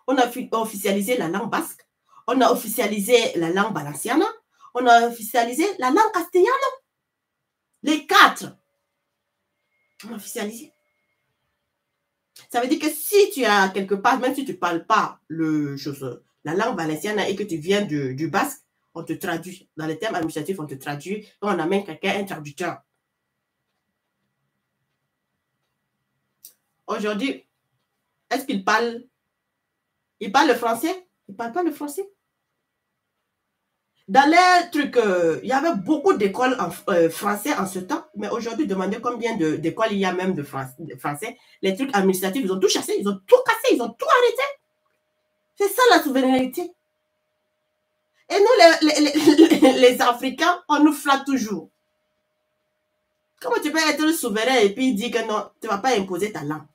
On a officialisé la langue basque. On a officialisé la langue valenciana. On a officialisé la langue castellane. Les 4. On a officialisé. Ça veut dire que si tu as quelque part, même si tu ne parles pas la langue valenciane et que tu viens du basque, on te traduit. Dans les termes administratifs, on te traduit. On amène quelqu'un, un traducteur. Aujourd'hui, est-ce qu'il parle? Il parle le français? Il ne parle pas le français. Dans les trucs, il y avait beaucoup d'écoles français en ce temps, mais aujourd'hui, demandez combien d'écoles il y a même de français. Les trucs administratifs, ils ont tout chassé, ils ont tout cassé, ils ont tout arrêté. C'est ça la souveraineté. Et nous, les Africains, on nous flatte toujours. Comment tu peux être souverain et puis dire que non, tu ne vas pas imposer ta langue?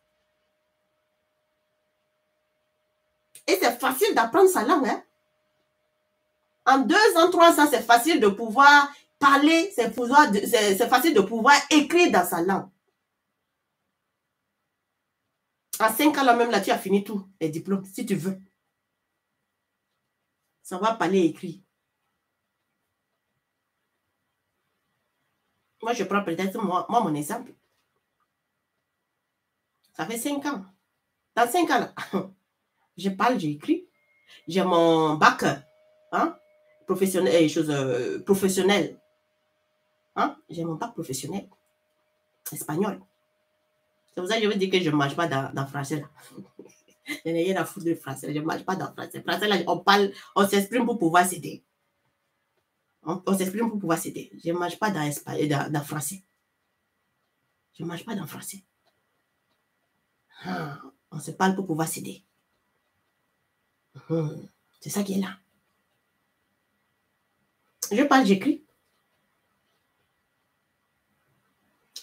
Et c'est facile d'apprendre sa langue, hein? En 2 ans, 3 ans, c'est facile de pouvoir parler, c'est facile de pouvoir écrire dans sa langue. En 5 ans, là même, là, tu as fini tout, les diplômes, si tu veux. Ça va parler et écrire. Moi, je prends peut-être moi mon exemple. Ça fait 5 ans. Dans 5 ans, là, je parle, j'écris. J'ai mon bac, hein, professionnel, professionnel. Hein? J'ai mon bac professionnel. Espagnol. C'est pour ça que je veux dire que je ne mange pas dans le français, là. Je n'ai rien à foutre de français. Je ne mange pas dans le français. Français, là, on parle, on s'exprime pour pouvoir s'aider. On s'exprime pour pouvoir s'aider. Je ne mange pas dans le français. Je ne mange pas dans le français. Ah, on se parle pour pouvoir s'aider. C'est ça qui est là. Je parle, j'écris.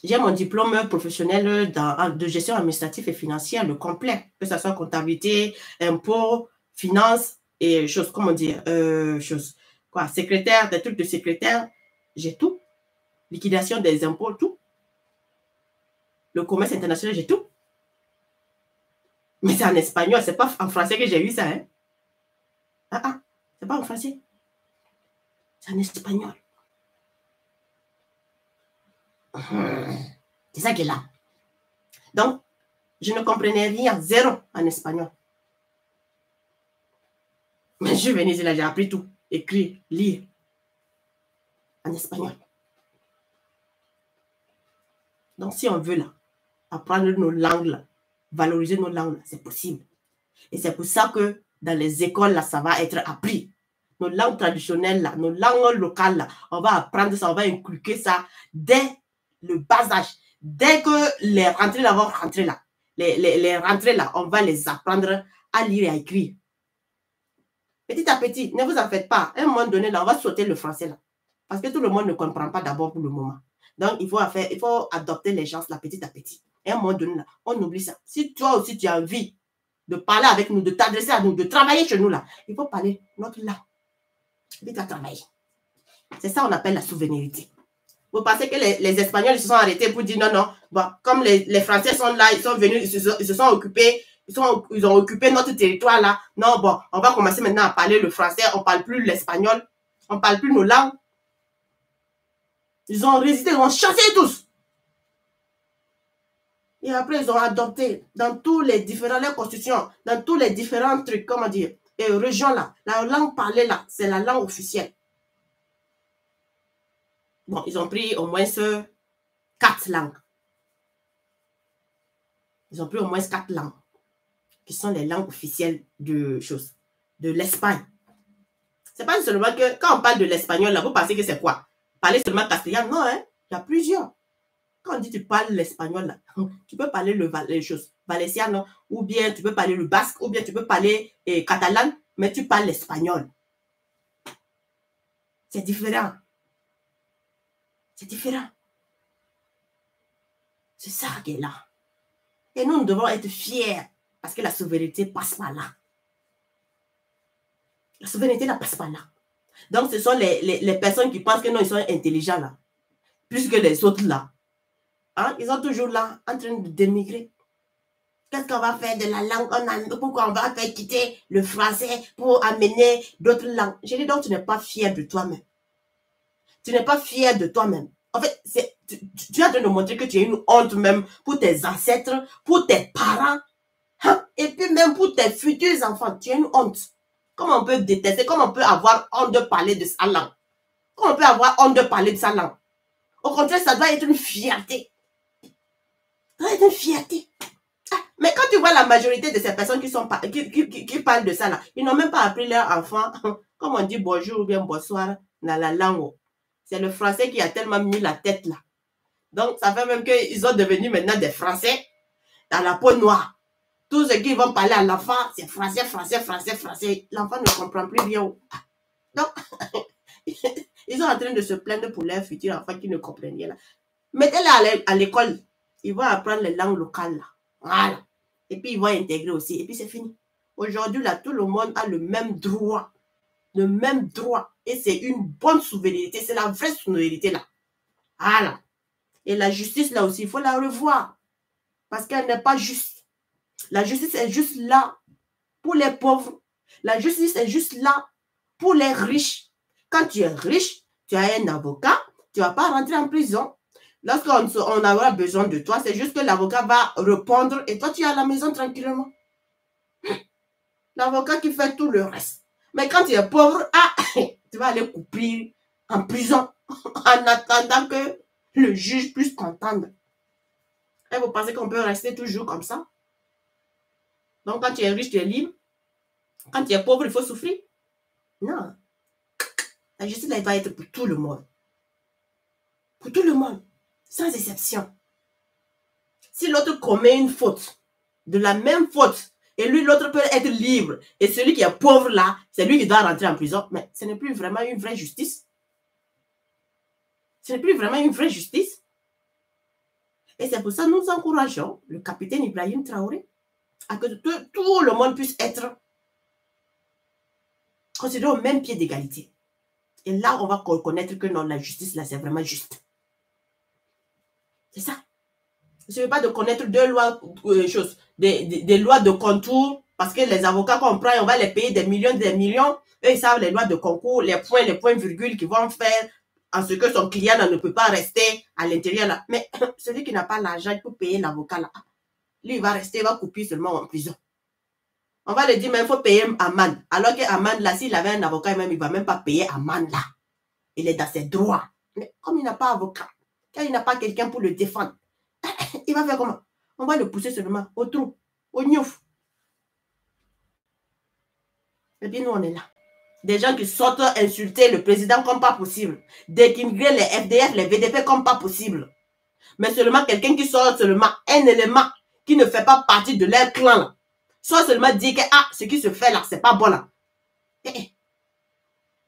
J'ai mon diplôme professionnel de gestion administrative et financière, le complet, que ce soit comptabilité, impôts, finances et choses, comment dire, secrétaire, des trucs de secrétaire, j'ai tout. Liquidation des impôts, tout. Le commerce international, j'ai tout. Mais c'est en espagnol, c'est pas en français que j'ai eu ça, hein. C'est pas en français. C'est en espagnol. C'est ça qui est là. Donc, je ne comprenais rien, 0 en espagnol. Mais je suis venue ici, là, j'ai appris tout. Écrire, lire. En espagnol. Donc, si on veut, là, apprendre nos langues, là, valoriser nos langues, c'est possible. Et c'est pour ça que dans les écoles, là, ça va être appris. Nos langues traditionnelles, là, nos langues locales, là, on va apprendre ça, on va inculquer ça dès le bas âge. Dès que les rentrées là vont rentrer là, les rentrées là, on va les apprendre à lire et à écrire. Petit à petit, ne vous en faites pas. À un moment donné, là, on va sauter le français là. Parce que tout le monde ne comprend pas d'abord pour le moment. Donc, il faut adopter les gens là petit à petit. Et à un moment donné, là, on oublie ça. Si toi aussi, tu as envie de parler avec nous, de t'adresser à nous, de travailler chez nous, là, il faut parler notre langue. Et tu vas travailler. C'est ça qu'on appelle la souveraineté. Vous pensez que les Espagnols se sont arrêtés pour dire non, non, bon, comme les Français sont là, ils sont venus, ils se sont occupés, ils ont occupé notre territoire là. Non, bon, on va commencer maintenant à parler le français, on ne parle plus l'espagnol, on ne parle plus nos langues. Ils ont résisté, ils ont chassé tous. Et après, ils ont adopté dans tous les différentes constitutions, dans tous les différents trucs, comment dire, et régions là, la langue parlée là, c'est la langue officielle. Bon, ils ont pris au moins 4 langues. Ils ont pris au moins 4 langues, qui sont les langues officielles de l'Espagne. C'est pas seulement que, quand on parle de l'espagnol, là, vous pensez que c'est quoi? Parler seulement castellan? Non, hein? Il y a plusieurs. Quand on dit tu parles l'espagnol, là, tu peux parler les choses valenciano, ou bien tu peux parler le basque, ou bien tu peux parler catalan, mais tu parles l'espagnol. C'est différent. C'est différent. C'est ça qui est là. Et nous devons être fiers parce que la souveraineté passe par là. La souveraineté ne passe pas là. Donc, ce sont les personnes qui pensent que non, ils sont intelligents là. Plus que les autres là. Hein? Ils sont toujours là en train de démigrer. Qu'est-ce qu'on va faire de la langue? Pourquoi on va faire quitter le français pour amener d'autres langues? Je dis donc, tu n'es pas fier de toi-même. Tu n'es pas fier de toi-même. En fait, tu es en train de montrer que tu as une honte même pour tes ancêtres, pour tes parents, hein? Et puis même pour tes futurs enfants. Tu as une honte. Comment on peut détester, comment on peut avoir honte de parler de sa langue? Comment on peut avoir honte de parler de sa langue? Au contraire, ça doit être une fierté. Ça doit être une fierté. Mais quand tu vois la majorité de ces personnes qui parlent de ça, là, ils n'ont même pas appris leur enfant, comme on dit bonjour ou bien bonsoir dans la langue. C'est le français qui a tellement mis la tête là. Donc, ça fait même qu'ils sont devenus maintenant des Français dans la peau noire. Tous ceux qui vont parler à l'enfant, c'est français, français, français, français. L'enfant ne comprend plus bien. Donc, ils sont en train de se plaindre pour leur futur enfant qui ne comprennent rien. Mettez-les à l'école. Ils vont apprendre les langues locales là. Voilà. Et puis, ils vont intégrer aussi. Et puis, c'est fini. Aujourd'hui, là, tout le monde a le même droit. Le même droit. Et c'est une bonne souveraineté. C'est la vraie souveraineté, là. Voilà. Et la justice, là aussi, il faut la revoir. Parce qu'elle n'est pas juste. La justice est juste là pour les pauvres. La justice est juste là pour les riches. Quand tu es riche, tu as un avocat, tu ne vas pas rentrer en prison. Lorsqu'on aura besoin de toi, c'est juste que l'avocat va répondre et toi, tu es à la maison tranquillement. L'avocat qui fait tout le reste. Mais quand tu es pauvre, tu vas aller couper en prison en attendant que le juge puisse t'entendre. Et vous pensez qu'on peut rester toujours comme ça? Donc, quand tu es riche, tu es libre. Quand tu es pauvre, il faut souffrir. Non. La justice, elle va être pour tout le monde. Pour tout le monde. Sans exception. Si l'autre commet une faute, de la même faute, et lui, l'autre peut être libre, et celui qui est pauvre là, c'est lui qui doit rentrer en prison, mais ce n'est plus vraiment une vraie justice. Ce n'est plus vraiment une vraie justice. Et c'est pour ça que nous encourageons le capitaine Ibrahim Traoré à que tout le monde puisse être considéré au même pied d'égalité. Et là, on va reconnaître que non, la justice, là, c'est vraiment juste. C'est ça. Il ne suffit pas de connaître deux lois, des lois de contour, parce que les avocats qu'on prend, on va les payer des millions, eux, ils savent les lois de concours, les points, virgules qu'ils vont faire en ce que son client ne peut pas rester à l'intérieur là. Mais celui qui n'a pas l'argent pour payer l'avocat là, lui, il va rester, il va couper seulement en prison. On va lui dire, mais il faut payer amende. Alors que amende là, s'il avait un avocat, même, il ne va même pas payer amende là. Il est dans ses droits. Mais comme il n'a pas avocat, quand il n'a pas quelqu'un pour le défendre, il va faire comment? On va le pousser seulement au trou, au gnouf. Et puis nous, on est là. Des gens qui sortent insulter le président comme pas possible. Dénigrer les FDF, les VDP comme pas possible. Mais seulement quelqu'un qui sort seulement un élément qui ne fait pas partie de leur clan là. Soit seulement dire que ce qui se fait là, c'est pas bon là.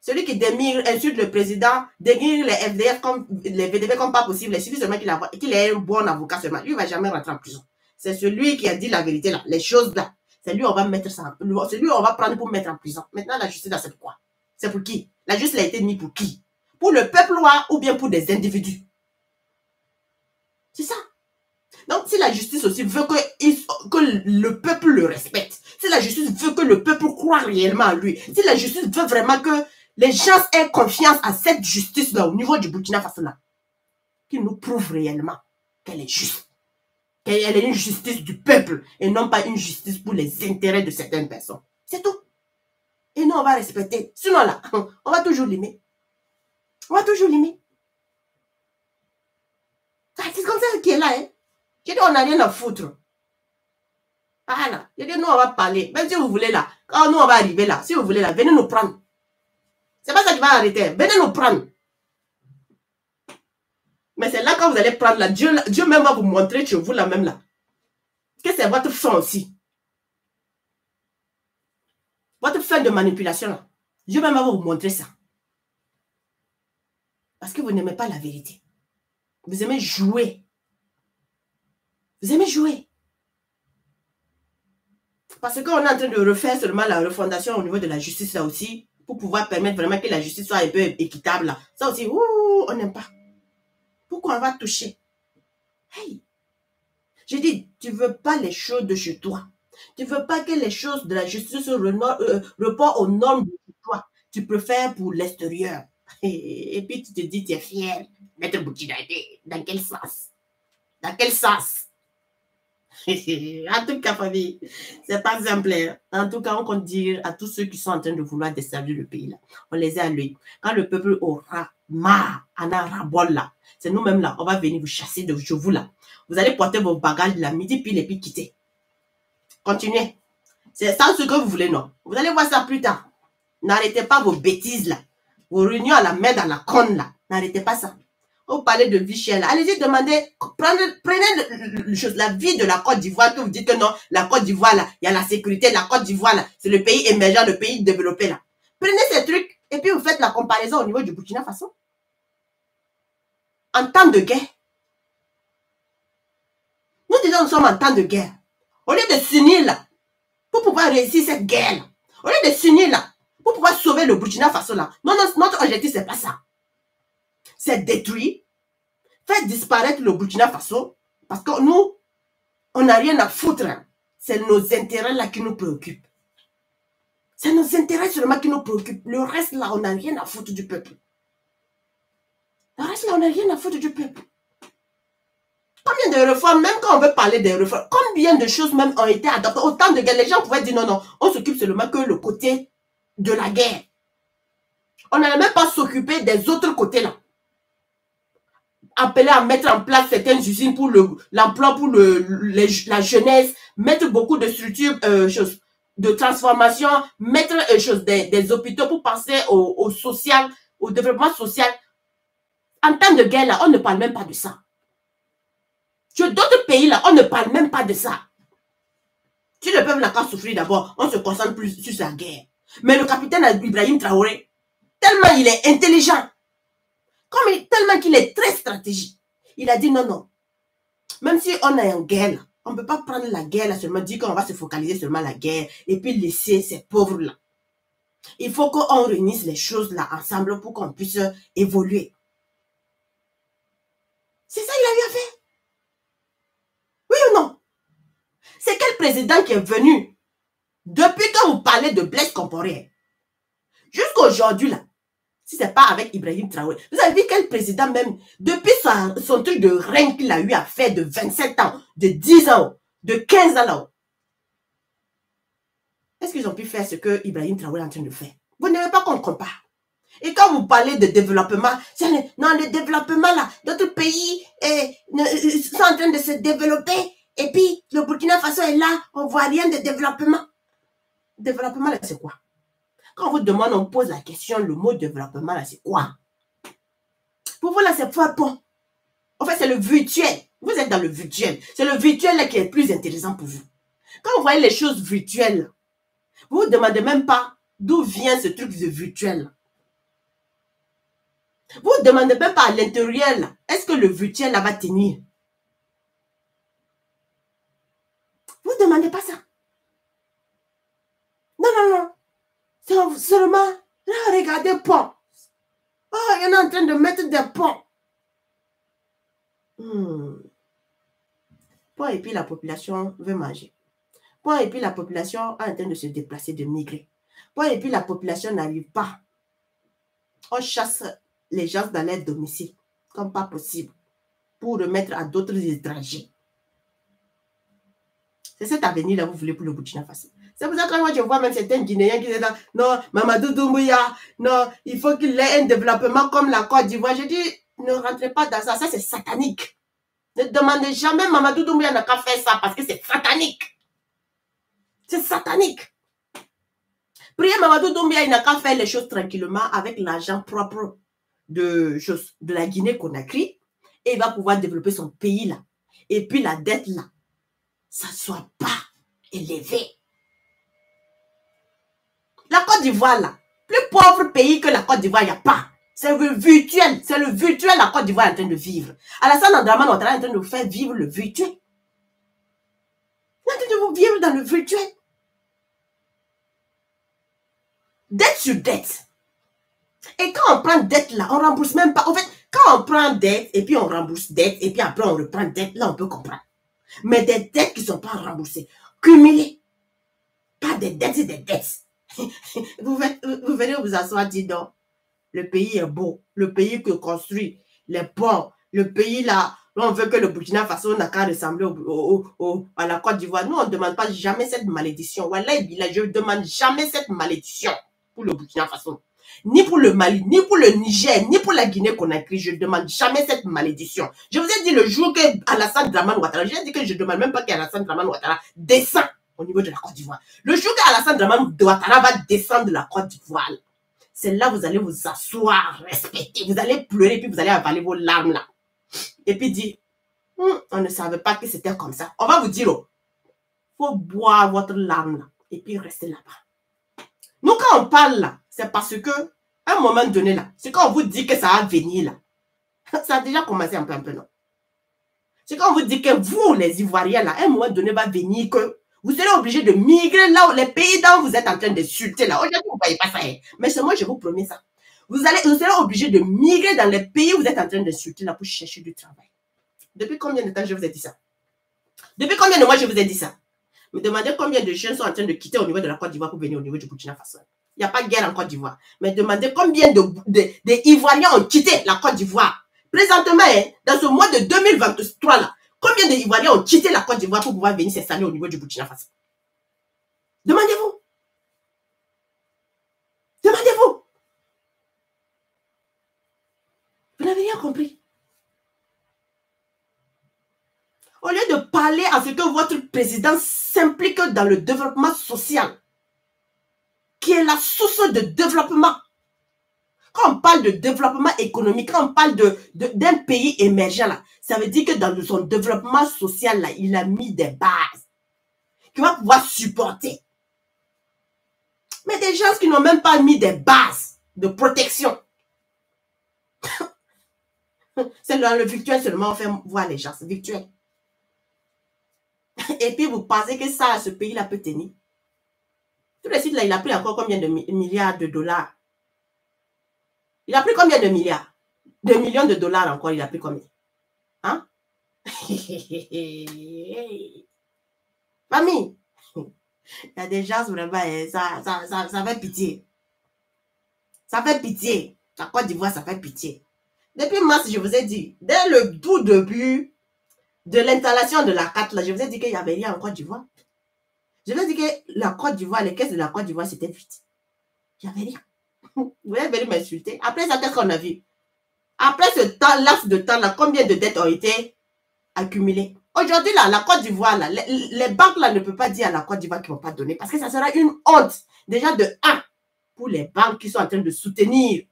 Celui qui dénigre, insulte le président, dénigre les FDF comme les VDP comme pas possible, il suffit seulement qu'il ait un bon avocat seulement. Lui, il ne va jamais rentrer en prison. C'est celui qui a dit la vérité là, les choses là. C'est lui, on va mettre ça. C'est lui, on va prendre pour mettre en prison. Maintenant, la justice, c'est pour quoi? C'est pour qui? La justice a été mise pour qui? Pour le peuple ou bien pour des individus? C'est ça. Donc, si la justice aussi veut que le peuple le respecte, si la justice veut que le peuple croit réellement à lui, si la justice veut vraiment que les gens aient confiance à cette justice-là au niveau du Burkina Faso, qu'il nous prouve réellement qu'elle est juste, qu'elle est une justice du peuple et non pas une justice pour les intérêts de certaines personnes. C'est tout. Et nous, on va respecter. Sinon, là, on va toujours l'aimer. On va toujours l'aimer. C'est comme ça qui est là, hein. J'ai dit, on n'a rien à foutre. Voilà. J'ai dit, nous, on va parler. Même si vous voulez là, quand nous, on va arriver là, si vous voulez là, venez nous prendre. C'est pas ça qui va arrêter. Venez nous prendre. Mais c'est là quand vous allez prendre là, Dieu même va vous montrer chez vous là même là, que c'est votre fin aussi. Votre fin de manipulation là. Dieu même va vous montrer ça. Parce que vous n'aimez pas la vérité. Vous aimez jouer. Vous aimez jouer. Parce qu'on est en train de refaire seulement la refondation au niveau de la justice là aussi, pour pouvoir permettre vraiment que la justice soit un peu équitable là. Ça aussi, on n'aime pas. Pourquoi on va toucher? Hey! Je dis, tu ne veux pas les choses de chez toi. Tu ne veux pas que les choses de la justice reportent aux normes de chez toi. Tu préfères pour l'extérieur. Et puis tu te dis, tu es fier. Maître Boukina, dans quel sens? Dans quel sens? En tout cas, famille, c'est pas simple. En tout cas, on compte dire à tous ceux qui sont en train de vouloir desservir le pays là, on les a à lui. Quand le peuple aura marre, en a ras-bol là, c'est nous-mêmes là, on va venir vous chasser de chez vous là. Vous allez porter vos bagages la midi pile et puis quitter. Continuez. C'est ça ce que vous voulez, non? Vous allez voir ça plus tard. N'arrêtez pas vos bêtises là. Vos réunions à la main dans la conne là. N'arrêtez pas ça. Vous parlez de vie chère là. Allez-y, demandez, prenez la vie de la Côte d'Ivoire, que vous dites que non, la Côte d'Ivoire là, il y a la sécurité, la Côte d'Ivoire là, c'est le pays émergent, le pays développé là. Prenez ces trucs et puis vous faites la comparaison au niveau du Burkina Faso. En temps de guerre. Nous disons nous sommes en temps de guerre. Au lieu de s'unir là, pour pouvoir réussir cette guerre là, au lieu de s'unir là, pour pouvoir sauver le Burkina Faso là, non, notre objectif c'est pas ça. C'est détruire, faire disparaître le Burkina Faso, parce que nous, on n'a rien à foutre. Hein. C'est nos intérêts là qui nous préoccupent. C'est nos intérêts seulement qui nous préoccupent. Le reste là, on n'a rien à foutre du peuple. Le reste là, on n'a rien à foutre du peuple. Combien de réformes, même quand on veut parler des réformes, combien de choses même ont été adoptées, autant de guerres, les gens pouvaient dire non, non, on s'occupe seulement que le côté de la guerre. On n'allait même pas s'occuper des autres côtés là. Appeler à mettre en place certaines usines pour l'emploi, pour la jeunesse, mettre beaucoup de structures, de transformation, mettre des hôpitaux pour passer au social, au développement social. En temps de guerre là, on ne parle même pas de ça. Sur d'autres pays là, on ne parle même pas de ça. Si le peuple n'a qu'à souffrir d'abord, on se concentre plus sur sa guerre. Mais le capitaine Ibrahim Traoré, tellement il est intelligent, tellement qu'il est très stratégique, il a dit non, non. Même si on est en guerre, on ne peut pas prendre la guerre là seulement, dire qu'on va se focaliser seulement sur la guerre et puis laisser ces pauvres là. Il faut qu'on réunisse les choses là ensemble pour qu'on puisse évoluer. C'est ça qu'il a bien fait. Oui ou non? C'est quel président qui est venu depuis que vous parlez de Blaise Compaoré jusqu'à aujourd'hui là? Si ce n'est pas avec Ibrahim Traoré. Vous avez vu quel président même, depuis son truc de règne qu'il a eu à faire de 27 ans, de 10 ans, de 15 ans là. Est-ce qu'ils ont pu faire ce que Ibrahim Traoré est en train de faire? Vous n'aimez pas qu'on compare. Et quand vous parlez de développement, non, le développement là, d'autres pays sont en train de se développer. Et puis, le Burkina Faso est là, on ne voit rien de développement. Développement là, c'est quoi? Quand on vous demande, on pose la question, le mot développement, là, c'est quoi? Pour vous, là, c'est pas bon. En fait, c'est le virtuel. Vous êtes dans le virtuel. C'est le virtuel là, qui est le plus intéressant pour vous. Quand vous voyez les choses virtuelles, vous ne vous demandez même pas d'où vient ce truc de virtuel. Vous ne demandez même pas à l'intérieur, là. Est-ce que le virtuel, là, va tenir? Vous ne demandez pas ça. Non, non, non. C'est seulement, là, regardez, pont. Oh, il est en train de mettre des ponts. Pont et puis la population veut manger. Pont et puis la population est en train de se déplacer, de migrer. Pont et puis la population n'arrive pas. On chasse les gens dans leur domicile, comme pas possible, pour remettre à d'autres étrangers. C'est cet avenir-là que vous voulez pour le Burkina Faso. C'est pour ça que moi, je vois même certains Guinéens qui disent non, Mamadou Doumbouya, non, il faut qu'il ait un développement comme la Côte d'Ivoire. Je dis, ne rentrez pas dans ça, ça c'est satanique. Ne demandez jamais Mamadou Doumbouya n'a qu'à faire ça parce que c'est satanique. C'est satanique. Priez Mamadou Doumbouya, il n'a qu'à faire les choses tranquillement avec l'argent propre de la Guinée-Conakry et il va pouvoir développer son pays là. Et puis la dette là, ça ne soit pas élevé. La Côte d'Ivoire là, plus pauvre pays que la Côte d'Ivoire, il n'y a pas. C'est le virtuel, la Côte d'Ivoire est en train de vivre. Alassane Dramane Ouattara est en train de vous faire vivre le virtuel. Il est en train de vous vivre dans le virtuel. Dette sur dette. Et quand on prend dette là, on ne rembourse même pas. En fait, quand on prend dette et puis on rembourse dette et puis après on reprend dette, là on peut comprendre. Mais des dettes qui ne sont pas remboursées, cumulées. Pas des dettes, c'est des dettes. Vous venez vous asseoir, dites donc, le pays est beau, le pays que construit, les ponts, le pays là, on veut que le Burkina Faso n'a qu'à ressembler à la Côte d'Ivoire. Nous, on ne demande pas jamais cette malédiction. Voilà, je ne demande jamais cette malédiction pour le Burkina Faso. Ni pour le Mali, ni pour le Niger, ni pour la Guinée-Conakry. Je ne demande jamais cette malédiction. Je vous ai dit le jour que Alassane Dramane Ouattara, j'ai dit que je ne demande même pas qu'Alassane Dramane Ouattara descend au niveau de la Côte d'Ivoire. Le jour qu'Alassane Dramane Ouattara va descendre de la Côte d'Ivoire, c'est là que vous allez vous asseoir, respecter, vous allez pleurer, puis vous allez avaler vos larmes là. Et puis dire, on ne savait pas que c'était comme ça. On va vous dire, faut boire votre larme là, et puis rester là-bas. Nous, quand on parle là, c'est parce que, à un moment donné là, c'est quand on vous dit que ça va venir là. Ça a déjà commencé un peu, non? C'est quand on vous dit que vous, les Ivoiriens là, à un moment donné va venir que vous serez obligés de migrer là où les pays dont vous êtes en train d'insulter là. Aujourd'hui, vous ne voyez pas ça. Hein? Mais c'est moi, je vous promets ça. Vous serez obligés de migrer dans les pays où vous êtes en train d'insulter là pour chercher du travail. Depuis combien de temps je vous ai dit ça? Depuis combien de mois je vous ai dit ça? Me demandez combien de jeunes sont en train de quitter au niveau de la Côte d'Ivoire pour venir au niveau du Burkina Faso. Il n'y a pas de guerre en Côte d'Ivoire. Mais demandez combien de Ivoiriens ont quitté la Côte d'Ivoire. Présentement, hein, dans ce mois de 2023 là, combien d'Ivoiriens ont quitté la Côte d'Ivoire pour pouvoir venir s'installer au niveau du Burkina Faso? Demandez-vous. Demandez-vous. Vous n'avez rien compris. Au lieu de parler à ce que votre président s'implique dans le développement social, qui est la source de développement. Quand on parle de développement économique, quand on parle d'un pays émergent, là, ça veut dire que dans son développement social, là, il a mis des bases qu'il va pouvoir supporter. Mais des gens qui n'ont même pas mis des bases de protection. C'est dans le virtuel seulement on fait voir les gens, c'est virtuel. Et puis vous pensez que ça, ce pays-là peut tenir. Tout de suite, là, il a pris encore combien de milliards de dollars? Il a pris combien de milliards? De millions de dollars encore, il a pris combien? Hein? Famille, il y a des gens vraiment, ça fait pitié. Ça fait pitié. La Côte d'Ivoire, ça fait pitié. Depuis mars, je vous ai dit, dès le tout début de l'installation de la carte, là, je vous ai dit qu'il n'y avait rien en Côte d'Ivoire. Je vous ai dit que la Côte d'Ivoire, les caisses de la Côte d'Ivoire, c'était vide. Il n'y avait rien. Vous êtes venu m'insulter. Après ça, qu'est-ce qu'on a vu? Après ce temps, laps de temps, là, combien de dettes ont été accumulées? Aujourd'hui, là, la Côte d'Ivoire, là, les banques, là, ne peuvent pas dire à la Côte d'Ivoire qu'ils ne vont pas donner parce que ça sera une honte. Déjà de 1 pour les banques qui sont en train de soutenir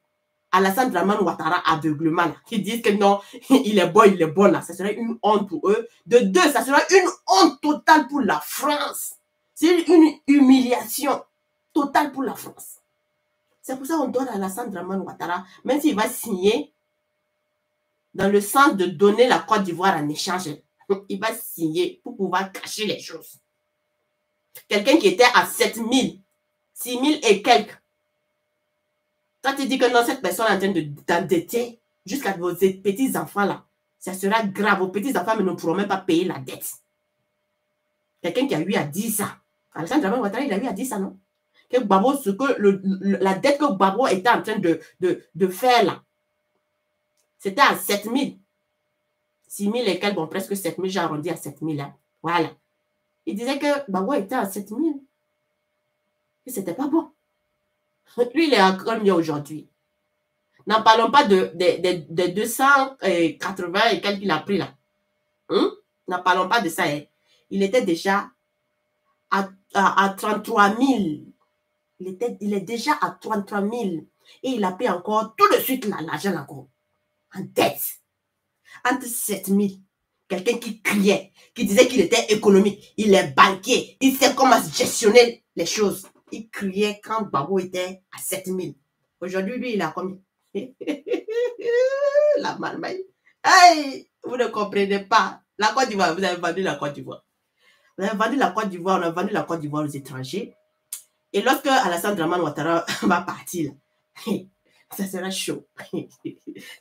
Alassane Dramane Ouattara aveuglement, là, qui disent que non, il est bon, là. Ça serait une honte pour eux. De 2, ça sera une honte totale pour la France. C'est une humiliation totale pour la France. C'est pour ça qu'on donne à Alassane Dramane Ouattara, même s'il va signer dans le sens de donner la Côte d'Ivoire en échange, il va signer pour pouvoir cacher les choses. Quelqu'un qui était à 7 000, 6 000 et quelques. Quand tu dis que non, cette personne est en train d'endetter jusqu'à vos petits-enfants là, ça sera grave. Vos petits-enfants ne pourront même pas payer la dette. Quelqu'un qui a eu à 10 ans. Alassane Dramane Ouattara, il a eu à 10 ans, non? Que Gbagbo, la dette que Gbagbo était en train de faire là, c'était à 7 000. 6 000 et quelques, bon, presque 7 000, j'ai arrondi à 7 000. Hein. Voilà. Il disait que Gbagbo était à 7 000. Et c'était pas bon. Lui, il est encore mieux aujourd'hui. N'en parlons pas de 280 et quelques qu'il a pris là. N'en parlons pas de ça. Hein. Il était déjà à 33 000. Il est déjà à 33 000. Et il a pris encore tout de suite l'argent encore. En dette. Entre 7 000. Quelqu'un qui criait, qui disait qu'il était économique. Il est banquier. Il sait comment gestionner les choses. Il criait quand Gbagbo était à 7 000. Aujourd'hui, lui, il a combien? La marmaille. Hey, vous ne comprenez pas. La Côte d'Ivoire, vous avez vendu la Côte d'Ivoire. Vous avez vendu la Côte d'Ivoire, on a vendu la Côte d'Ivoire aux étrangers. Et lorsque Alassane Dramane Ouattara va partir, ça sera chaud.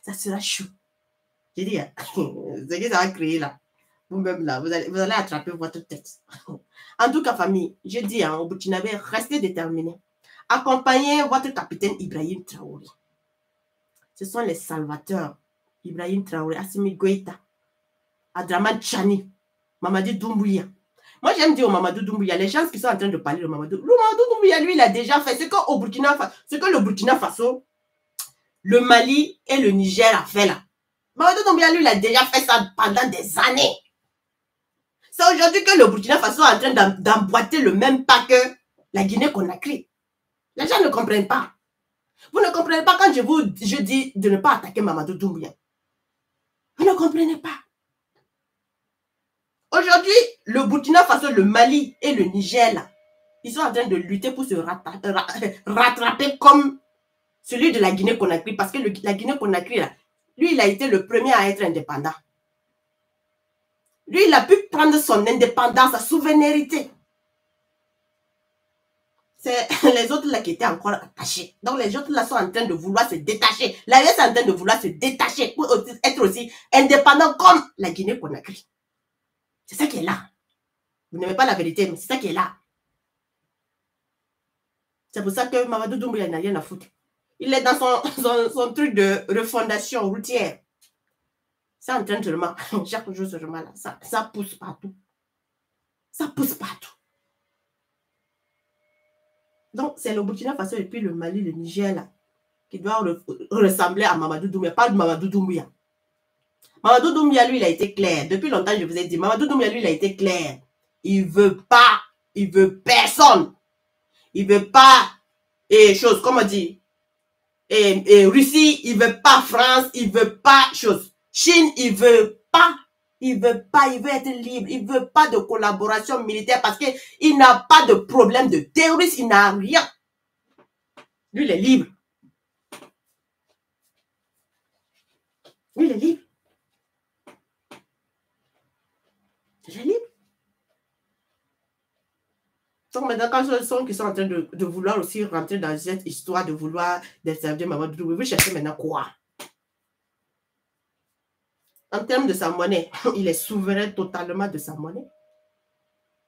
Ça sera chaud. J'ai dit, ce que ça va créer là. Vous-même là, vous allez attraper votre tête. En tout cas, famille, je dis au Burkinabé, restez déterminés. Accompagnez votre capitaine Ibrahim Traoré. Ce sont les salvateurs. Ibrahim Traoré, Assimi Goïta, Adraman Tchani, Mamadou Doumbouya. Moi, j'aime dire au Mamadou Doumbouya, les gens qui sont en train de parler de Mamadou Doumbouya, lui, il a déjà fait ce que le Burkina Faso, le Mali et le Niger a fait là. Mamadou Doumbouya, lui, il a déjà fait ça pendant des années. C'est aujourd'hui que le Burkina Faso est en train d'emboîter le même pas que la Guinée-Conakry. Les gens ne comprennent pas. Vous ne comprenez pas quand je dis de ne pas attaquer Mamadou Doumbouya. Vous ne comprenez pas. Aujourd'hui, le Burkina Faso, le Mali et le Niger, là, ils sont en train de lutter pour se rattraper comme celui de la Guinée-Conakry. Parce que la Guinée-Conakry, là, lui, il a été le premier à être indépendant. Lui, il a pu prendre son indépendance, sa souveraineté. C'est les autres là qui étaient encore attachés. Donc les autres là sont en train de vouloir se détacher. La US est en train de vouloir se détacher pour être aussi indépendant comme la Guinée-Conakry. C'est ça qui est là. Vous n'aimez pas la vérité, mais c'est ça qui est là. C'est pour ça que Mamadou Doumbouya n'a rien à foutre. Il est dans son truc de refondation routière. C'est en train de remarquer. Chaque jour, ce remarque là, ça pousse partout. Ça pousse partout. Donc, c'est le Burkina Faso et puis le Mali, le Niger, là, qui doit ressembler à Mamadou Doumbouya, pas de Mamadou Doumbouya. Mamadou Doumbouya, lui, il a été clair. Depuis longtemps, je vous ai dit, Mamadou Doumbouya, lui, il a été clair. Il veut pas, il veut personne. Il veut pas, chose, comme on dit, Russie, il veut pas France, il veut pas chose. Chine, il veut pas. Il veut pas, il veut être libre. Il veut pas de collaboration militaire parce qu'il n'a pas de problème de terrorisme, il n'a rien. Lui, il est libre. Lui, il est libre. Il est libre. Donc maintenant, quand ce sont qui sont en train de vouloir aussi rentrer dans cette histoire de vouloir desservir Mamadou Doumbouya, vous cherchez maintenant quoi? En termes de sa monnaie, il est souverain totalement de sa monnaie.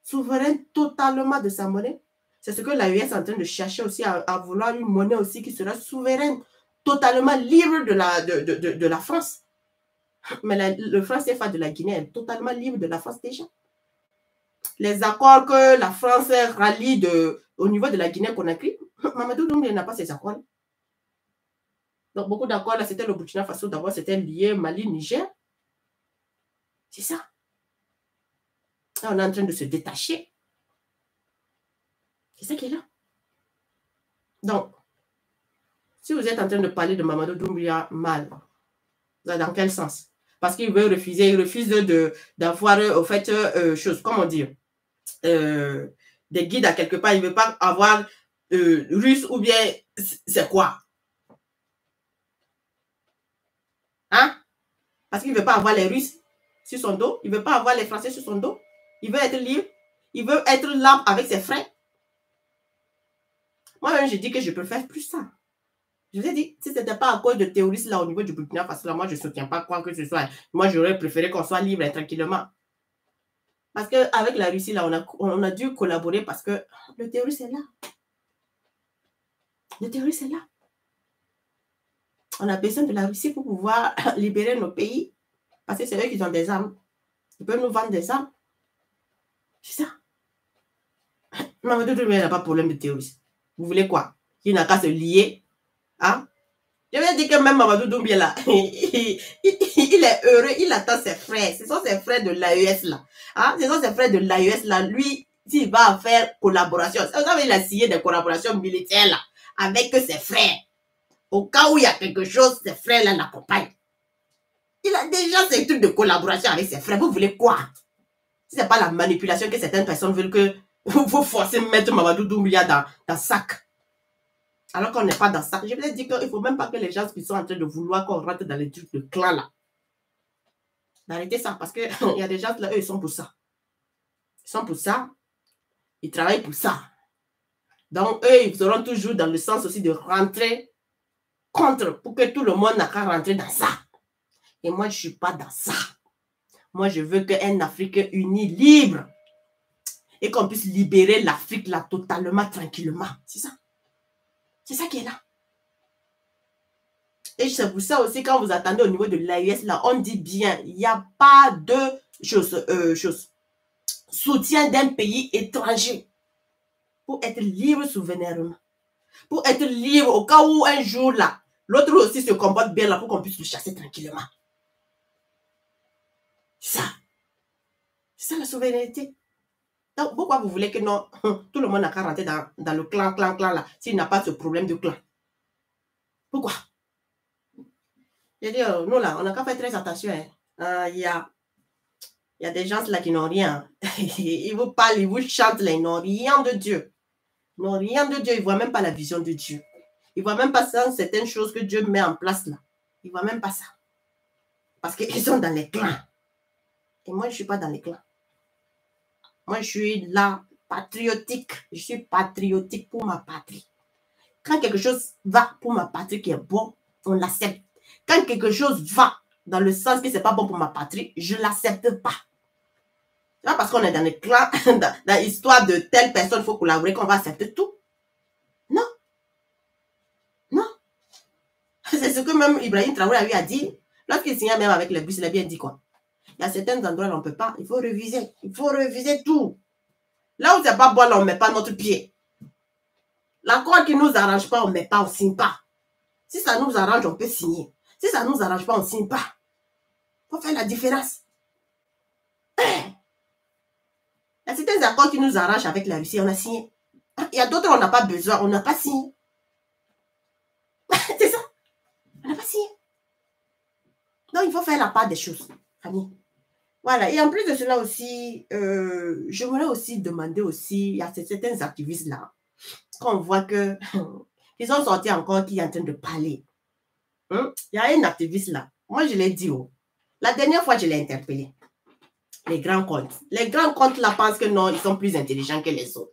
Souverain totalement de sa monnaie. C'est ce que l'AES est en train de chercher aussi, à vouloir une monnaie aussi qui sera souveraine, totalement libre de la France. Mais le franc CFA de la Guinée est totalement libre de la France déjà. Les accords que la France rallie au niveau de la Guinée-Conakry, Mamadou Doumbouya n'a pas ces accords. Donc beaucoup d'accords là, c'était le Burkina Faso, d'abord c'était lié Mali, Niger. C'est ça. Là, on est en train de se détacher. C'est ça qui est là. Donc, si vous êtes en train de parler de Mamadou Doumbouya mal, dans quel sens? Parce qu'il veut refuser, il refuse d'avoir, au fait, chose, comment dire, des guides à quelque part. Il ne veut pas avoir russe ou bien c'est quoi? Hein? Parce qu'il ne veut pas avoir les Russes sur son dos. Il ne veut pas avoir les Français sur son dos. Il veut être libre. Il veut être là avec ses frères. Moi-même, je dis que je préfère plus ça. Je vous ai dit, si ce n'était pas à cause de terroristes là au niveau du Burkina Faso, moi, je ne soutiens pas quoi que ce soit. Moi, j'aurais préféré qu'on soit libre et tranquillement. Parce qu'avec la Russie, là, on a dû collaborer parce que le terroriste est là. Le terroriste est là. On a besoin de la Russie pour pouvoir libérer nos pays. Parce que c'est eux qui ont des armes. Ils peuvent nous vendre des armes. C'est ça. Mamadou Doumbouya n'a pas de problème de terrorisme. Vous voulez quoi? Il n'a qu'à se lier. Hein? Je vais dire que même Mamadou Doumbouya là, il est heureux, il attend ses frères. Ce sont ses frères de l'AES là. Hein? Ce sont ses frères de l'AES là. Lui, s'il va faire collaboration, vous savez, il a signé des collaborations militaires là, avec ses frères. Au cas où il y a quelque chose, ses frères là l'accompagnent. Il a déjà ces trucs de collaboration avec ses frères. Vous voulez quoi? Si ce n'est pas la manipulation que certaines personnes veulent que vous forcez mettre Mamadou Doumbouya dans sac. Alors qu'on n'est pas dans ça. Je voulais dire qu'il ne faut même pas que les gens qui sont en train de vouloir qu'on rentre dans les trucs de clan là. D'arrêter ça. Parce qu'il y a des gens là, eux, ils sont pour ça. Ils sont pour ça. Ils travaillent pour ça. Donc, eux, ils seront toujours dans le sens aussi de rentrer contre pour que tout le monde n'a qu'à rentrer dans ça. Et moi, je ne suis pas dans ça. Moi, je veux qu'un Afrique unie, libre, et qu'on puisse libérer l'Afrique là totalement, tranquillement. C'est ça. C'est ça qui est là. Et c'est pour ça aussi, quand vous attendez au niveau de l'AES, là, on dit bien, il n'y a pas de soutien d'un pays étranger pour être libre souverainement. Pour être libre au cas où un jour là, l'autre aussi se comporte bien là pour qu'on puisse le chasser tranquillement. C'est ça. C'est ça la souveraineté. Donc, pourquoi vous voulez que non, tout le monde n'a qu'à rentrer dans le clan là, s'il n'a pas ce problème de clan? Pourquoi? Je veux dire, nous là, on n'a qu'à faire très attention. Hein. Il y a des gens là qui n'ont rien. Ils vous parlent, ils vous chantent là, ils n'ont rien de Dieu. Ils n'ont rien de Dieu, ils ne voient même pas la vision de Dieu. Ils ne voient même pas ça, certaines choses que Dieu met en place là. Ils ne voient même pas ça. Parce qu'ils sont dans les clans. Et moi, je ne suis pas dans les clans. Moi, je suis là, patriotique. Je suis patriotique pour ma patrie. Quand quelque chose va pour ma patrie qui est bon, on l'accepte. Quand quelque chose va dans le sens que ce n'est pas bon pour ma patrie, je ne l'accepte pas. C'est pas parce qu'on est dans les clans, dans l'histoire de telle personne, il faut collaborer qu'on va accepter tout. Non. Non. C'est ce que même Ibrahim Traoré a dit. Lorsqu'il signait même avec les bus, il a bien dit quoi? Il y a certains endroits où on ne peut pas. Il faut réviser. Il faut réviser tout. Là où c'est pas bon, là, on ne met pas notre pied. L'accord qui ne nous arrange pas, on ne met pas, on ne signe pas. Si ça nous arrange, on peut signer. Si ça ne nous arrange pas, on ne signe pas. Il faut faire la différence. Il y a certains accords qui nous arrangent avec la Russie, on a signé. Il y a d'autres, on n'a pas besoin, on n'a pas signé. C'est ça. On n'a pas signé. Donc, il faut faire la part des choses, famille. Voilà. Et en plus de cela aussi, je voulais aussi demander aussi, il y a certains activistes là, qu'on voit que ils ont sorti encore qui est en train de parler. Il y a un activiste là. Moi, je l'ai dit. La dernière fois, je l'ai interpellé. Les grands comptes. Les grands comptes là pensent que non, ils sont plus intelligents que les autres.